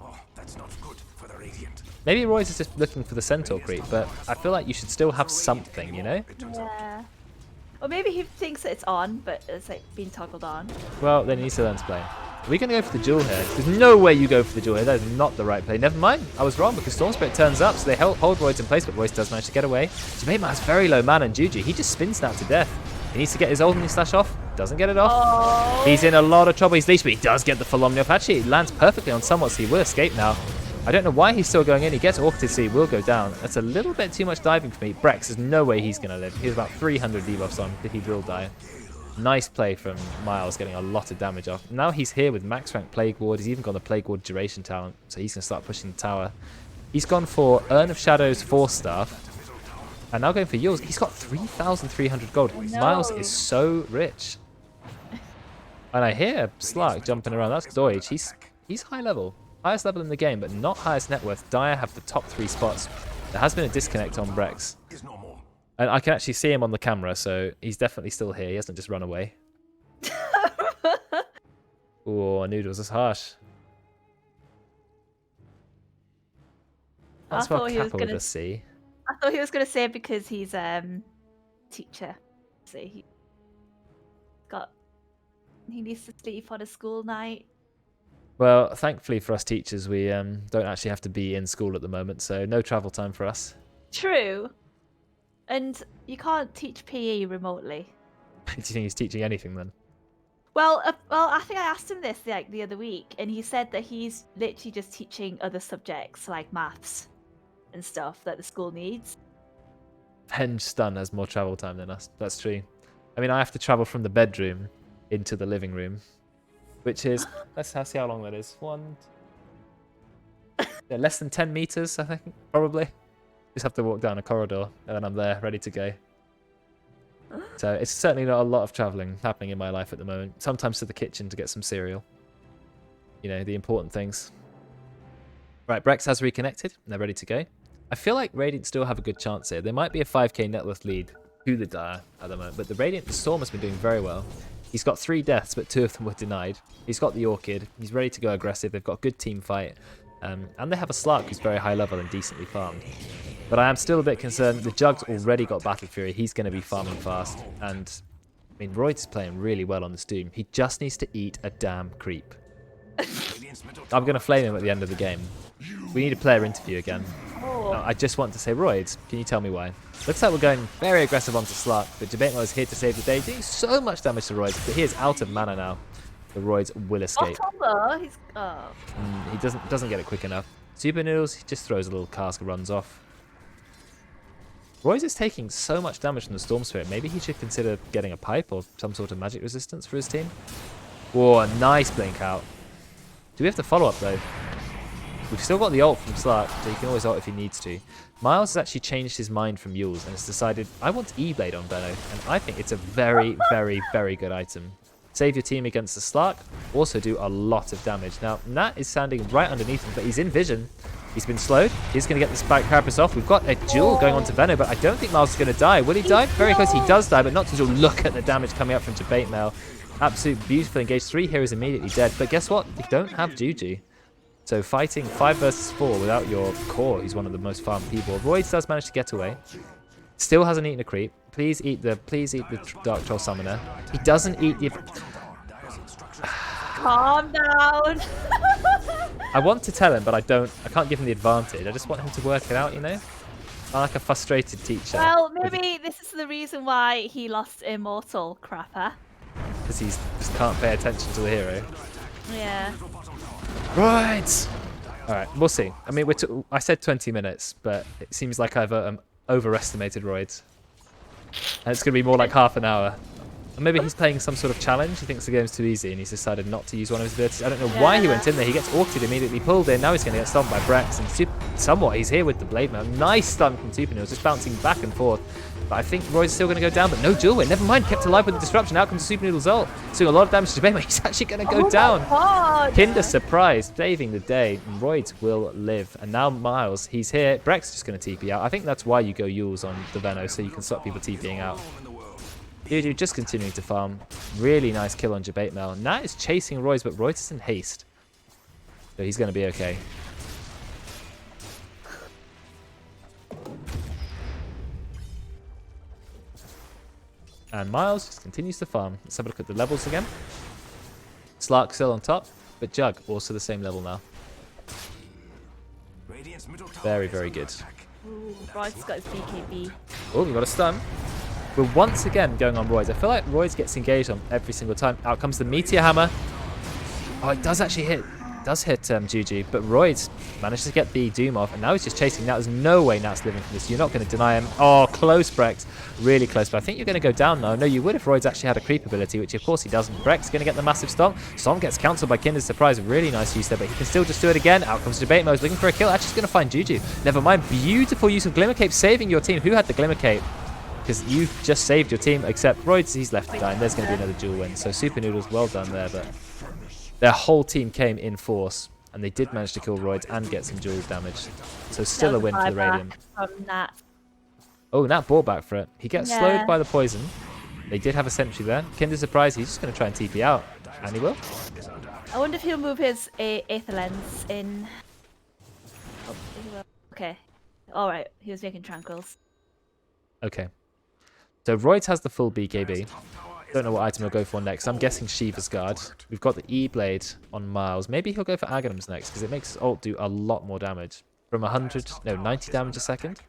Oh, that's not good for the Radiant. Maybe Royce is just looking for the Centaur creep, but I feel like you should still have something, you know? Yeah. Or maybe he thinks that it's on, but it's like being toggled on. Well, then he needs to learn to play. Are we going to go for the duel here? There's no way you go for the duel here. That is not the right play. Never mind. I was wrong because Storm Spirit turns up, so they hold Royce in place, but Royce does manage to get away. Jemima has very low mana, and Juju, he just spin snap to death. He needs to get his Omni Slash off. Doesn't get it off. Oh. He's in a lot of trouble. He's leashed, but he does get the full Omni off. Actually, it lands perfectly on somewhat, so he will escape now. I don't know why he's still going in. He gets Orchid, so he will go down. That's a little bit too much diving for me. Brex, there's no way he's going to live. He has about 300 debuffs on, but he will die. Nice play from Miles, getting a lot of damage off. Now he's here with max rank Plague Ward. He's even got the Plague Ward duration talent, so he's going to start pushing the tower. He's gone for Urn of Shadows 4 Staff, and now going for Yules. He's got 3,300 gold. No. Miles is so rich. And I hear Slark jumping around. That's Doige. He's high level. Highest level in the game, but not highest net worth. Dire have the top 3 spots. There has been a disconnect on Brex. And I can actually see him on the camera, so he's definitely still here. He hasn't just run away. Oh, Noodles is harsh. That's thought what he was Kappa with gonna. a C. I thought he was gonna say because he's teacher. So he needs to sleep on a school night. Well, thankfully for us teachers, we don't actually have to be in school at the moment, so no travel time for us. True. And you can't teach PE remotely. Do you think he's teaching anything then? Well, I think I asked him this like the other week, and he said that he's literally just teaching other subjects like maths and stuff that the school needs. Henge Stun has more travel time than us. That's true. I mean, I have to travel from the bedroom into the living room, which is, let's see how long that is. Yeah, less than 10 meters, I think, probably. Just have to walk down a corridor, and then I'm there, ready to go. So it's certainly not a lot of traveling happening in my life at the moment. Sometimes to the kitchen to get some cereal. You know, the important things. Right, Brex has reconnected, and they're ready to go. I feel like Radiant still have a good chance here. There might be a 5k net worth lead to the Dire at the moment, but the Storm has been doing very well. He's got 3 deaths, but 2 of them were denied. He's got the Orchid. He's ready to go aggressive. They've got a good team fight. And they have a Slark who's very high level and decently farmed. But I am still a bit concerned. The Jug's already got Battle Fury. He's going to be farming fast. And, I mean, Royd is playing really well on this Doom. He just needs to eat a damn creep. I'm going to flame him at the end of the game. We need a player interview again. I just want to say, Royd, can you tell me why? Looks like we're going very aggressive onto Slark, but Debatemel is here to save the day, doing so much damage to Royd, but he is out of mana now. The Royds will escape. He doesn't get it quick enough. Super Noodles, he just throws a little cask and runs off. Royds is taking so much damage from the Storm Spirit. Maybe he should consider getting a pipe or some sort of magic resistance for his team. Whoa, a nice blink out. Do we have to follow up though? We've still got the ult from Slark, so he can always ult if he needs to. Miles has actually changed his mind from Yules and has decided, I want E-Blade on Veno, and I think it's a very, very, very good item. Save your team against the Slark, also do a lot of damage. Now, Nat is standing right underneath him, but he's in vision. He's been slowed. He's going to get the Spike Carapace off. We've got a duel going on to Veno, but I don't think Miles is going to die. Will he die? Very close. He does die, but not to look at the damage coming up from Debatemel. Absolute beautiful engage. 3 heroes immediately dead. But guess what? You don't have Juju. So fighting 5 versus 4 without your core, he's one of the most farmed people. Royd does manage to get away. Still hasn't eaten a creep. Please eat the Dark Troll Summoner. He doesn't eat the... Calm down. I want to tell him, but I can't give him the advantage. I just want him to work it out, you know? I'm like a frustrated teacher. Well, maybe this is the reason why he lost Immortal Crapper. Because he just can't pay attention to the hero. Yeah. Right. All right, we'll see. I mean, I said 20 minutes, but it seems like I've overestimated Roids. And it's going to be more like half an hour. Or maybe he's playing some sort of challenge. He thinks the game's too easy and he's decided not to use one of his abilities. I don't know why he went in there. He gets Orchid immediately pulled in. Now he's going to get stunned by Brex. And somewhat he's here with the Blade Mail. Nice stun from Tupanil, just bouncing back and forth. But I think Roy's still going to go down, but no duel win. Never mind, kept alive with the disruption. Out comes Super Noodle's ult. Doing a lot of damage to Debatemel. He's actually going to go down. Kinder surprise, saving the day. Royd will live. And now Miles, he's here. Brex just going to TP out. I think that's why you go Yules on the Veno, so you can stop people TPing out. Juju just continuing to farm. Really nice kill on Debatemel. Nat is chasing Roy's, but Roy's is in haste. So he's going to be okay. And Miles just continues to farm. Let's have a look at the levels again. Slark still on top, but Jug also the same level now. Very, very good. Ooh, Royd's got his BKB. Oh, we got a stun. We're once again going on Royds. I feel like Royds gets engaged on every single time. Out comes the Meteor Hammer. Oh, it does actually hit. It does hit Juju, but Royds managed to get the Doom off, and now he's just chasing. Now there's no way Nat's living from this. You're not going to deny him. Oh, close, Brex. Really close, but I think you're going to go down now. No, you would if Royds actually had a creep ability, which of course he doesn't. Brex going to get the massive stomp. Stomp gets cancelled by Kinder's surprise. Really nice use there, but he can still just do it again. Out comes Debatemel. He's looking for a kill. Actually, he's going to find Juju. Never mind. Beautiful use of Glimmer Cape, saving your team. Who had the Glimmer Cape? Because you just saved your team, except Royds, he's left to die, and there's going to be another duel win. So Super Noodles, well done there, but their whole team came in force, and they did manage to kill Royds and get some duel damage. So still a win for the Radiant. Oh, Nat bought back for it. He gets slowed by the poison. They did have a sentry there. Kinder surprise, he's just going to try and TP out. And he will. I wonder if he'll move his Aether Lens in. Oh, he will. Okay. All right. He was making tranquils. Okay. So Royd has the full BKB. Don't know what item he'll go for next. I'm guessing Shiva's Guard. We've got the E-Blade on Miles. Maybe he'll go for Aghanim's next because it makes his ult do a lot more damage. From 90 damage a second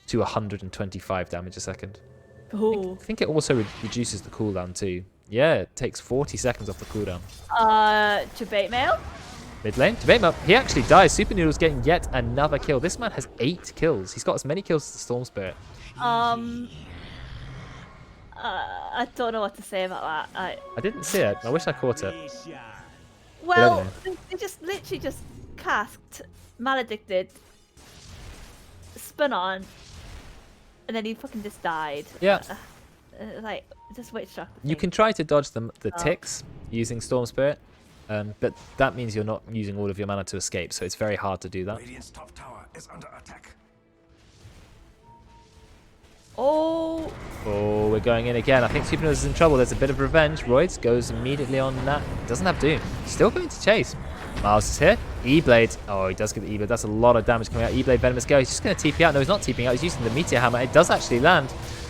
to 125 damage a second. Ooh. I think it also reduces the cooldown too. Yeah, it takes 40 seconds off the cooldown. Debate mail? Mid lane, debate up. He actually dies. Super Noodle's getting yet another kill. This man has 8 kills. He's got as many kills as the Storm Spirit. I don't know what to say about that. I didn't see it. I wish I caught it. Well, they just literally just cast Maledicted, spun on, and then he fucking just died. Yeah. Like, just witch shock. You can try to dodge the ticks using Storm Spirit, but that means you're not using all of your mana to escape, so it's very hard to do that. Radiant's top tower is under attack. Oh, we're going in again. I think Super Noodles is in trouble. There's a bit of revenge. Royds goes immediately on that. Doesn't have Doom. Still going to chase. Miles is here. E-Blade. Oh, he does get the E-Blade. That's a lot of damage coming out. E-Blade, Venomous Go. He's just going to TP out. No, he's not TPing out. He's using the Meteor Hammer. It does actually land.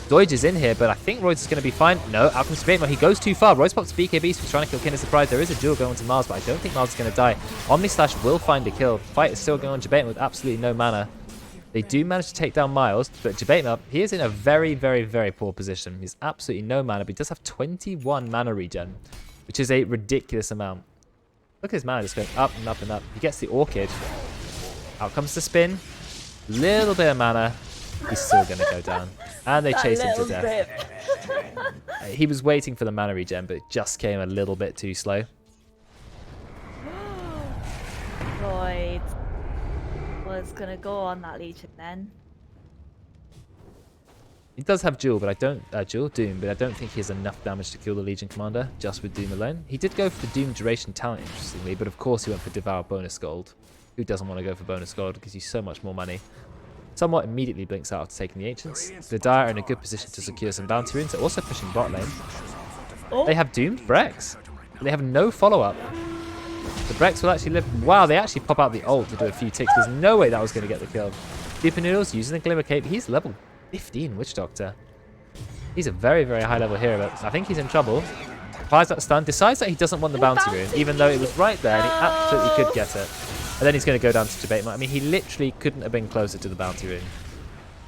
Doige is in here, but I think Royds is going to be fine. No, out comes Debate. He goes too far. Royds pops BKB, so he's trying to kill Kinder Surprise. There is a duel going on to Miles, but I don't think Miles is going to die. Omni Slash will find a kill. Fight is still going on. Debate with absolutely no mana. They do manage to take down Miles, but Debate he is in a very, very, very poor position. He has absolutely no mana, but he does have 21 mana regen, which is a ridiculous amount. Look at his mana just going up and up and up. He gets the Orchid. Out comes the spin. Little bit of mana. He's still going to go down. And they chase him to death. He was waiting for the mana regen, but it just came a little bit too slow. Royd was gonna go on that Legion then. He does have Duel, but I don't Doom, but I don't think he has enough damage to kill the Legion Commander just with Doom alone. He did go for the Doom duration talent, interestingly, but of course he went for Devour bonus gold. Who doesn't want to go for bonus gold? It gives you so much more money. Somewhat immediately blinks out after taking the Ancients. The Dire are in a good position to secure some bounty runes. They're also pushing bot lane. Oh. They have Doomed Brex, but they have no follow-up. The Brex will actually live. Wow, they actually pop out the ult to do a few ticks. There's no way that was going to get the kill. Super Noodles using the Glimmer Cape. He's level 15 Witch Doctor. He's a very, very high level hero, but I think he's in trouble. Applies that stun, decides that he doesn't want the bounty rune, even though it was right there and he absolutely could get it. And then he's going to go down to Debate. I mean, he literally couldn't have been closer to the bounty rune.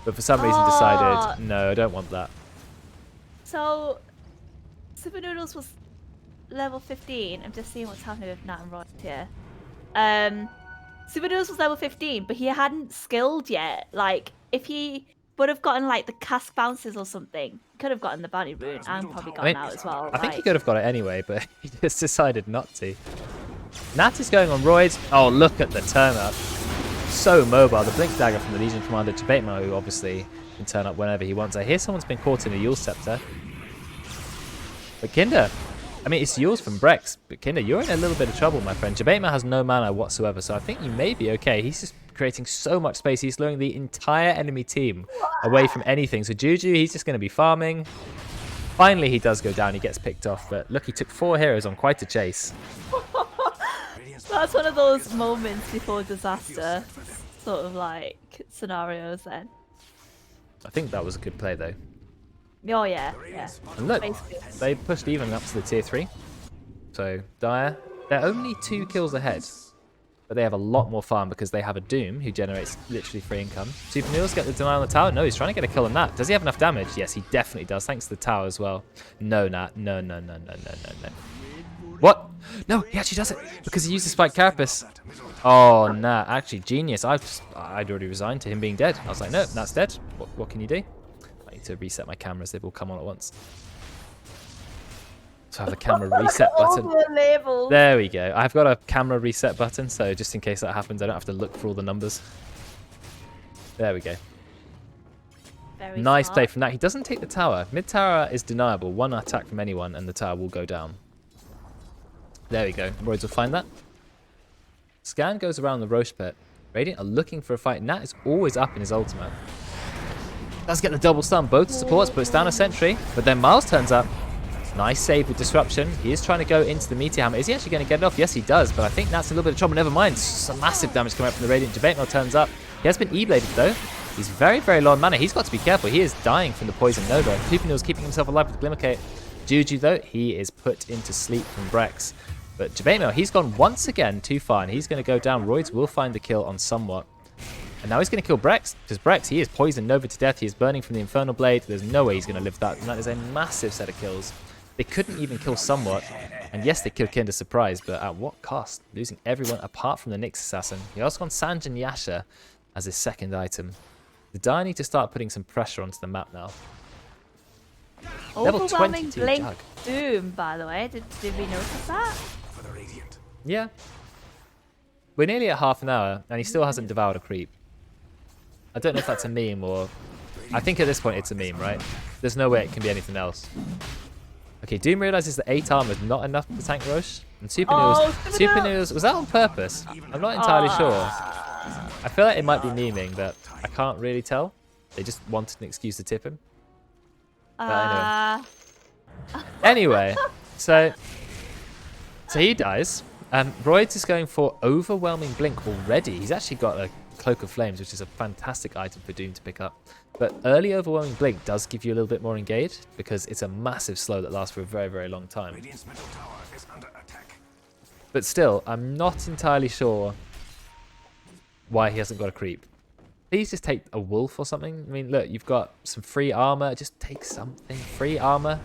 But for some reason decided, no, I don't want that. So, Super Noodles was level 15. I'm just seeing what's happening with Nat and Rod here. Super Noodles was level 15, but he hadn't skilled yet. Like, if he would have gotten, like, the cast bounces or something, he could have gotten the bounty rune and probably gotten out as well. I think he could have got it anyway, but he just decided not to. Nat is going on Roids. Oh, look at the turn up. So mobile. The Blink Dagger from the Legion Commander Debate who obviously can turn up whenever he wants. I hear someone's been caught in a Yule Scepter. But Kinder, I mean, it's Yule's from Brex, but Kinder, you're in a little bit of trouble, my friend. Debate has no mana whatsoever, so I think you may be okay. He's just creating so much space. He's slowing the entire enemy team away from anything. So Juju, he's just going to be farming. Finally, he does go down. He gets picked off, but look, he took 4 heroes on quite a chase. That's one of those moments before disaster sort of like scenarios then. I think that was a good play though. Oh yeah, yeah. And look, they pushed even up to the tier 3. So Dire, they're only 2 kills ahead, but they have a lot more farm because they have a Doom who generates literally free income. Super Noodles get the denial on the tower. No, he's trying to get a kill on Nat. Does he have enough damage? Yes, he definitely does, thanks to the tower as well. No, Nat. No. What? No, he actually does it because he uses Spike Carapace. Oh, Nat, actually genius. I'd already resigned to him being dead. I was like, no, Nat's dead. What can you do? I need to reset my cameras. They've all come on at once. So I have the camera reset button. There we go. I've got a camera reset button, so just in case that happens, I don't have to look for all the numbers. There we go. Very nice smart play from Nat. He doesn't take the tower. Mid tower is deniable. One attack from anyone, and the tower will go down. There we go. Roids will find that. Scan goes around the Roche pit. Radiant are looking for a fight. Nat is always up in his ultimate. Does get the double stun. Both supports puts down a sentry, but then Miles turns up. Nice save with disruption. He is trying to go into the Meteor Hammer. Is he actually going to get it off? Yes, he does, but I think Nat's a little bit of trouble. Never mind. Some massive damage coming up from the Radiant. Debate turns up. He has been E-bladed though. He's very, very low on mana. He's got to be careful. He is dying from the Poison Nova. Tupanil's keeping himself alive with the Glimmercate. Juju though, he is put into sleep from Brex. But Jabamel, he's gone once again too far, and he's going to go down. Roids will find the kill on Somewhat. And now he's going to kill Brex, because Brex, he is poisoned Nova to death. He is burning from the Infernal Blade. There's no way he's going to live that. And that is a massive set of kills. They couldn't even kill Somewhat. And yes, they killed Kinder Surprise, but at what cost? Losing everyone apart from the Nyx Assassin. He also got Sanjin Yasha as his second item. The Dire need to start putting some pressure onto the map now. Level 22 Blink Jug. Doom, by the way. Did we notice that? For the Radiant. Yeah. We're nearly at half an hour, and he still hasn't devoured a creep. I don't know if that's a meme or... I think at this point it's a meme, right? There's no way it can be anything else. Okay, Doom realizes that 8 armor is not enough to tank Roche. And Supernil's... Was that on purpose? I'm not entirely sure. I feel like it might be memeing, but I can't really tell. They just wanted an excuse to tip him. But anyway, so he dies. Roids is going for Overwhelming Blink already. He's actually got a Cloak of Flames, which is a fantastic item for Doom to pick up. But early Overwhelming Blink does give you a little bit more engaged, because it's a massive slow that lasts for a very, very long time. Radiant's middle tower is under attack. But still, I'm not entirely sure why he hasn't got a creep. Please just take a wolf or something. I mean, look, you've got some free armor. Just take something. Free armor?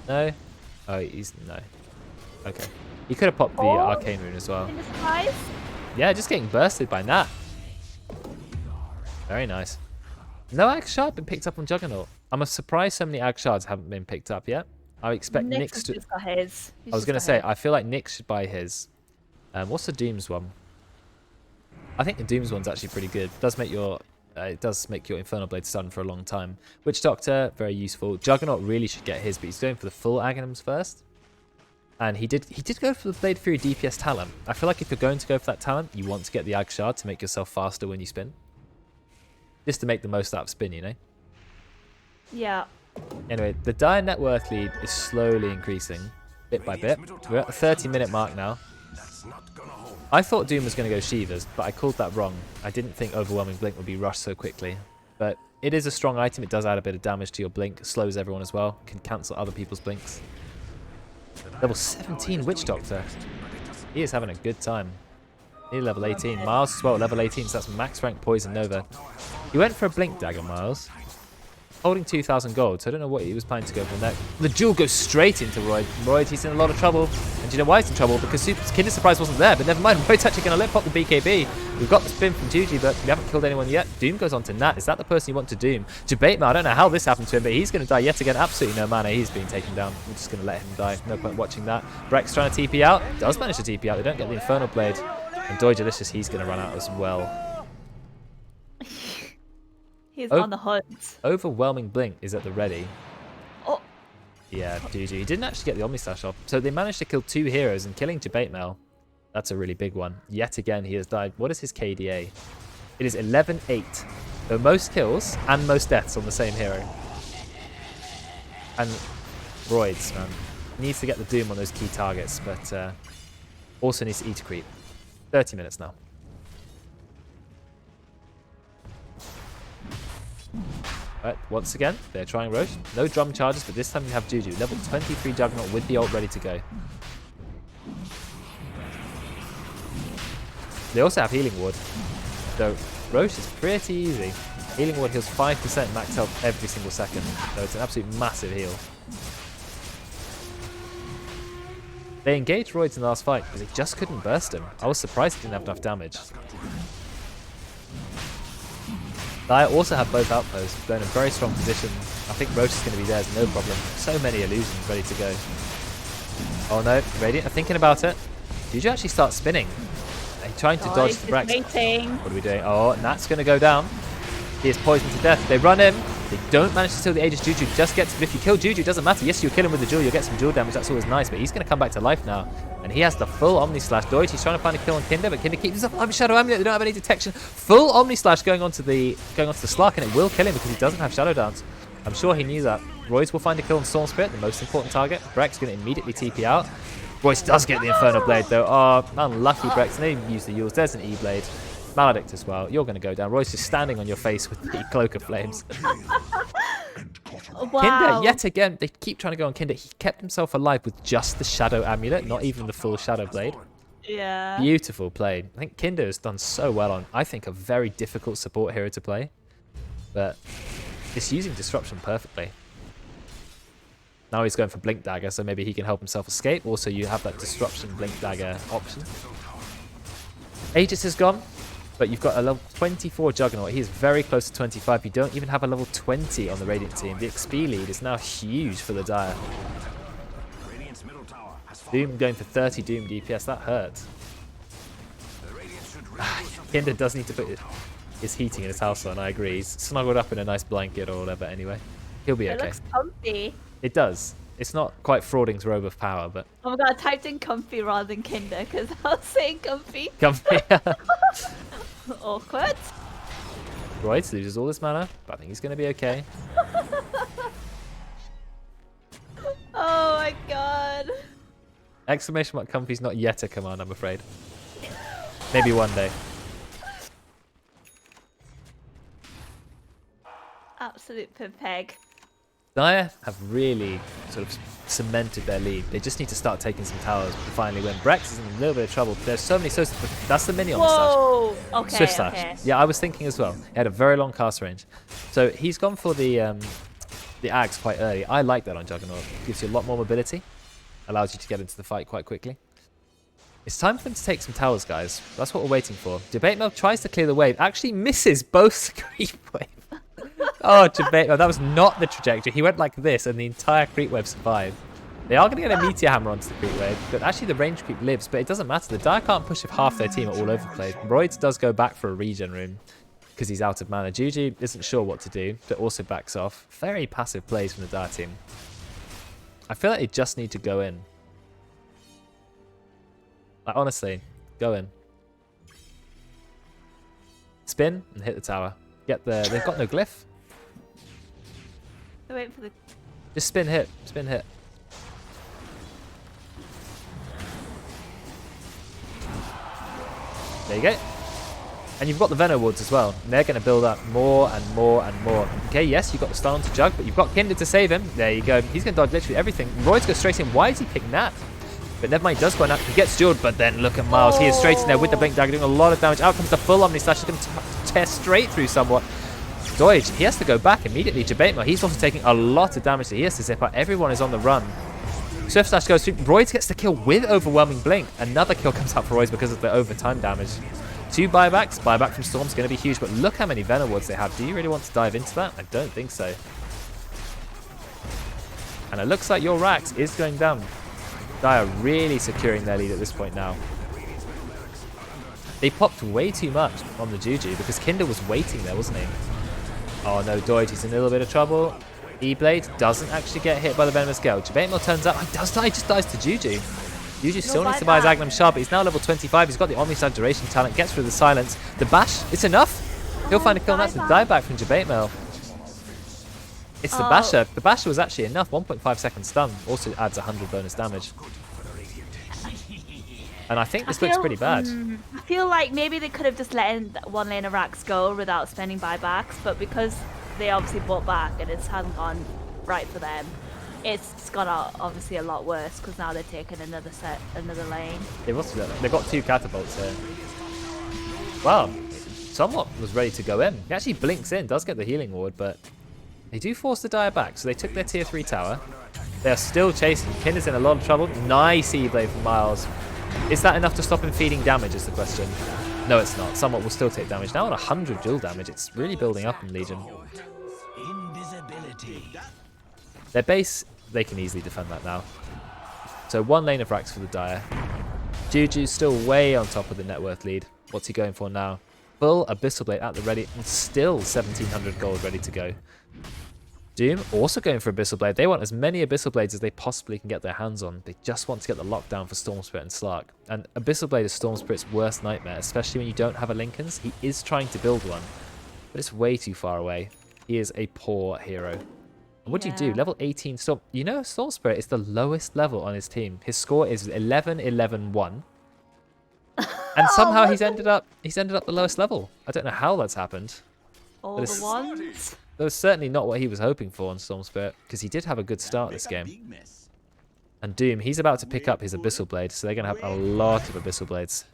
No? Oh, he's... No. Okay. He could have popped the Arcane Rune as well. Yeah, just getting bursted by Nat. Very nice. No Ag Shard been picked up on Juggernaut. I'm surprised so many Ag Shards haven't been picked up yet. I expect Nyx to... Just got his. I was going to say, I feel like Nyx should buy his. What's the Doom's one? I think the Doom's one's actually pretty good. It does make your Infernal Blade stun for a long time. Witch Doctor, very useful. Juggernaut really should get his, but he's going for the full Aghanims first. And he did go for the Blade Fury DPS talent. I feel like if you're going to go for that talent, you want to get the Ag Shard to make yourself faster when you spin. Just to make the most out of spin, you know? Yeah. Anyway, the Dire net worth lead is slowly increasing, bit by bit. We're at the 30-minute mark now. I thought Doom was going to go Shivas, but I called that wrong. I didn't think Overwhelming Blink would be rushed so quickly. But it is a strong item. It does add a bit of damage to your Blink. It slows everyone as well. Can cancel other people's Blinks. Level 17 Witch Doctor. He is having a good time. Nearly level 18. Miles as well, level 18, so that's max rank Poison Nova. He went for a Blink Dagger, Miles. Holding 2,000 gold, so I don't know what he was planning to go for next. The duel goes straight into Royd. Royd, he's in a lot of trouble. And do you know why he's in trouble? Because Kinder Surprise wasn't there, but never mind. Royd's actually going to let pop the BKB. We've got the spin from Juji, but we haven't killed anyone yet. Doom goes on to Nat. Is that the person you want to Doom? Jabaitma, I don't know how this happened to him, but he's going to die yet again. Absolutely no mana. He's being taken down. We're just going to let him die. No point watching that. Brex trying to TP out. Does manage to TP out. They don't get the Infernal Blade. And Doigelicious, he's going to run out as well. He's on the hunt. Overwhelming Blink is at the ready. Oh. Yeah, GG. He didn't actually get the Omnislash off. So they managed to kill 2 heroes, and killing Jabaitmail, that's a really big one. Yet again, he has died. What is his KDA? It is 11-8. The most kills and most deaths on the same hero. And Roids, man. Needs to get the Doom on those key targets, but also needs to eat a creep. 30 minutes now. Right, once again, they're trying Roche. No drum charges, but this time you have Juju. Level 23 Juggernaut with the ult ready to go. They also have Healing Ward. So Roche is pretty easy. Healing Ward heals 5% max health every single second. So it's an absolute massive heal. They engaged Roids in the last fight because they just couldn't burst him. I was surprised he didn't have enough damage. They also have both outposts. They're in a very strong position. I think Roche is going to be there, no problem. So many illusions ready to go. Oh no, Radiant are thinking about it. Juju actually starts spinning. They're trying to dodge the Brax. What are we doing? Oh, Nat's going to go down. He is poisoned to death. They run him. They don't manage to steal the Aegis. Juju just gets... But if you kill Juju, it doesn't matter. Yes, you kill him with the jewel. You'll get some jewel damage. That's always nice. But he's going to come back to life now. And he has the full Omni Slash. Deutsch, he's trying to find a kill on Kinder, but Kinder keeps himself up. Shadow Amulet. They don't have any detection. Full Omni Slash going onto the Slark, and it will kill him because he doesn't have Shadow Dance. I'm sure he knew that. Royce will find a kill on Storm Spirit, the most important target. Brex going to immediately TP out. Royce does get the Infernal Blade though. Oh, unlucky Brex. They didn't even use the Yules. There's an E-Blade. Maledict as well. You're going to go down. Roy's just standing on your face with the Cloak of Flames. Wow. Kinder, yet again, they keep trying to go on Kinder. He kept himself alive with just the Shadow Amulet, not even the full Shadow Blade. Yeah. Beautiful play. I think Kinder has done so well on, I think, a very difficult support hero to play. But it's using Disruption perfectly. Now he's going for Blink Dagger, so maybe he can help himself escape. Also, you have that Disruption Blink Dagger option. Aegis is gone, but you've got a level 24 Juggernaut. He is very close to 25. You don't even have a level 20 on the Radiant team. The XP lead is now huge for the Dire. Doom going for 30 Doom DPS. That hurts. Kinder does need to put his heating in his house on, I agree. He's snuggled up in a nice blanket or whatever anyway. He'll be okay. It looks comfy. It does. It's not quite Frauding's robe of power, but... Oh my god, I typed in comfy rather than Kinder because I was saying comfy. Comfy. Awkward. Royce loses all this mana, but I think he's going to be okay. Oh my god. Exclamation mark comfy's not yet a command, I'm afraid. Maybe one day. Absolute peg. Dire have really sort of cemented their lead. They just need to start taking some towers to finally win. Brex is in a little bit of trouble. There's so many Swift. That's the mini on the slash. Whoa! Okay, Swift slash. okay. Yeah, I was thinking as well. He had a very long cast range. So he's gone for the Axe quite early. I like that on Juggernaut. Gives you a lot more mobility. Allows you to get into the fight quite quickly. It's time for them to take some towers, guys. That's what we're waiting for. Debate Mel tries to clear the wave. Actually misses both creep wave. Oh, Debate Mel. That was not the trajectory. He went like this and the entire creep wave survived. They are going to get a Meteor Hammer onto the creep wave, but actually the range creep lives, but it doesn't matter. The Dire can't push if half their team are all over the place. Roids does go back for a regen room because he's out of mana. Juju isn't sure what to do, but also backs off. Very passive plays from the Dire team. I feel like they just need to go in. Like, honestly, go in. Spin and hit the tower. Get the... They've got no glyph. They're waiting for the... Just spin, hit. Spin, hit. There you go. And you've got the Venom Wards as well. And they're going to build up more and more and more. Okay, yes, you've got the stun to Jug, but you've got Kinder to save him. There you go. He's going to dodge literally everything. Roy's goes straight in. Why is he picking that? But never mind, he does go on that. He gets dueled, but then look at Miles. He is straight in there with the Blink Dagger, doing a lot of damage. Out comes the full Omni Slash. He's going to tear straight through somewhat. Doige, he has to go back immediately. Jabatema, he's also taking a lot of damage. He has to zip out. Everyone is on the run. Swift Slash goes through. Royce gets the kill with Overwhelming Blink. Another kill comes out for Royce because of the overtime damage. 2 buybacks. Buyback from Storm's going to be huge, but look how many Venom Wards they have. Do you really want to dive into that? I don't think so. And it looks like your Rax is going down. Dire really securing their lead at this point now. They popped way too much on the Juju because Kinder was waiting there, wasn't he? Oh no, Doige, he's in a little bit of trouble. E-Blade doesn't actually get hit by the Venomous Gale. Jabatemel turns out, he does die, he just dies to Juju. Juju still needs to buy his Agnum Shard, but he's now level 25. He's got the Omniside Duration talent, gets through the silence. The Bash, it's enough. He'll find a kill, and that's the dieback from Jabatemel. It's the Basher. The Basher was actually enough. 1.5 second stun. Also adds 100 bonus damage. And I think this looks pretty bad. I feel like maybe they could have just let in one lane of Rax go without spending buybacks, but because they obviously bought back and it hasn't gone right for them, it's gone out obviously a lot worse because now they're taking another lane. They've got 2 catapults here. Wow, somewhat was ready to go in. He actually blinks in, does get the healing ward, but they do force the Dire back. So they took their tier 3 tower. They are still chasing. Kinder's in a lot of trouble. Nice E-Blade from Miles. Is that enough to stop him feeding damage is the question. No, it's not. Somewhat will still take damage. Now on 100 dual damage, it's really building up in Legion. Their base, they can easily defend that now. So 1 lane of Rax for the Dire. Juju's still way on top of the net worth lead. What's he going for now? Full Abyssal Blade at the ready and still 1700 gold ready to go. Doom also going for Abyssal Blade. They want as many Abyssal Blades as they possibly can get their hands on. They just want to get the lockdown for Storm Spirit and Slark. And Abyssal Blade is Storm Spirit's worst nightmare, especially when you don't have a Linken's. He is trying to build one, but it's way too far away. He is a poor hero. And what do you do? Level 18 Storm. You know, Storm Spirit is the lowest level on his team. His score is 11-11-1. And somehow Oh, he's ended up the lowest level. I don't know how that's happened. all But the it's- ones. That was certainly not what he was hoping for on Storm Spirit, because he did have a good start this game. And Doom, he's about to pick up his Abyssal Blade, so they're going to have a lot of Abyssal Blades.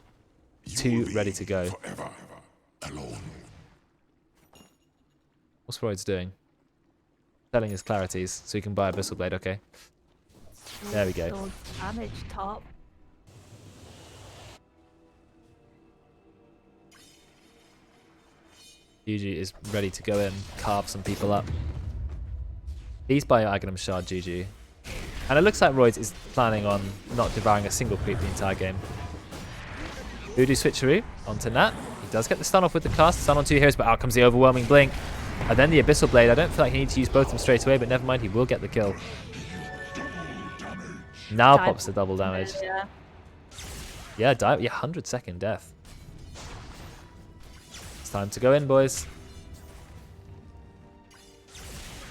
2 ready to go. What's Royd's doing? Telling his clarities, so he can buy Abyssal Blade, okay. There we go. Still damage top. Juju is ready to go in, carve some people up. He's by Aghanim Shard, Juju. And it looks like Royd is planning on not devouring a single creep the entire game. Voodoo switcheroo onto Nat. He does get the stun off with the cast. Stun on 2 heroes, but out comes the overwhelming blink. And then the Abyssal Blade. I don't feel like he needs to use both of them straight away, but never mind, he will get the kill. Now pops the double damage. Yeah. Yeah, 100-second death. It's time to go in, boys.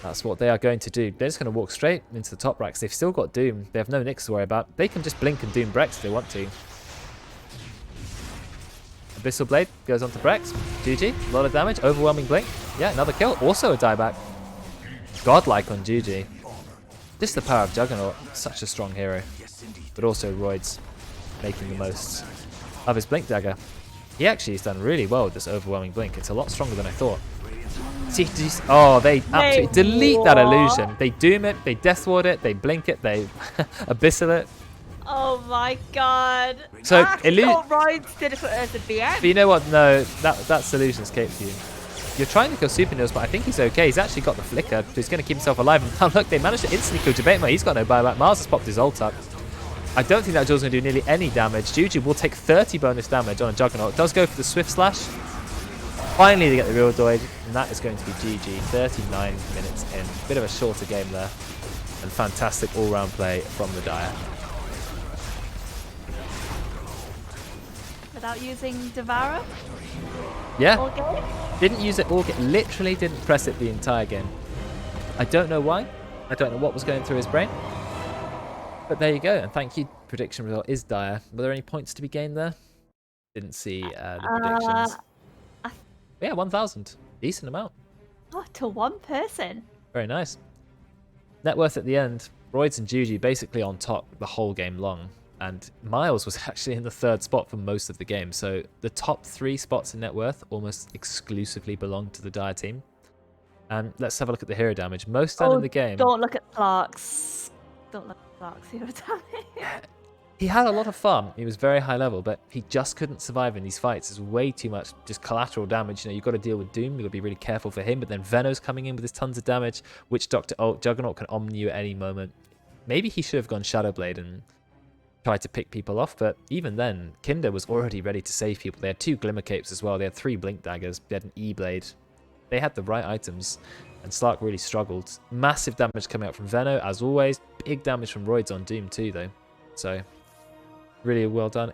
That's what they are going to do. They're just going to walk straight into the top racks. They've still got Doom. They have no Nyx to worry about. They can just blink and Doom Brex if they want to. Abyssal Blade goes onto Brex. GG. A lot of damage. Overwhelming blink. Yeah, another kill. Also a dieback. Godlike on GG. Just the power of Juggernaut. Such a strong hero. But also Royd's making the most of his Blink Dagger. He actually has done really well with this overwhelming blink. It's a lot stronger than I thought. See, oh, they absolutely delete that illusion. They doom it, they death ward it, they blink it, they abyssal it. Oh my god. So Royd did it for us at the end. But you know what? No, that solution's cape for you. You're trying to kill Super Nils, but I think he's okay. He's actually got the flicker, so he's going to keep himself alive. And now look, they managed to instantly kill Jabetma. He's got no buyback. Mars has popped his ult up. I don't think that Jill's going to do nearly any damage. Juju will take 30 bonus damage on a Juggernaut. Does go for the Swift Slash. Finally, they get the real Doid, and that is going to be GG. 39 minutes in. Bit of a shorter game there. And fantastic all-round play from the Dire. Without using Devourer? Yeah. All game? Didn't use it all game. Literally didn't press it the entire game. I don't know why. I don't know what was going through his brain. But there you go. And thank you. Prediction result is Dire. Were there any points to be gained there? Didn't see the predictions. Yeah, 1,000. Decent amount. Oh, to one person. Very nice. Net worth at the end. Royds and Juju basically on top the whole game long. And Miles was actually in the 3rd spot for most of the game. So the top 3 spots in net worth almost exclusively belong to the Dire team. And let's have a look at the hero damage. Most done in the game. Don't look at Clark's. Don't look at Clark's hero damage. He had a lot of fun. He was very high level, but he just couldn't survive in these fights. There's way too much just collateral damage. You know, you've got to deal with Doom. You've got to be really careful for him. But then Veno's coming in with his tons of damage, which Juggernaut can omni you at any moment. Maybe he should have gone Shadowblade and tried to pick people off. But even then, Kinder was already ready to save people. They had 2 Glimmer Capes as well. They had 3 Blink Daggers. They had an E-Blade. They had the right items. And Slark really struggled. Massive damage coming out from Veno, as always. Big damage from Royds on Doom too, though. So, really well done.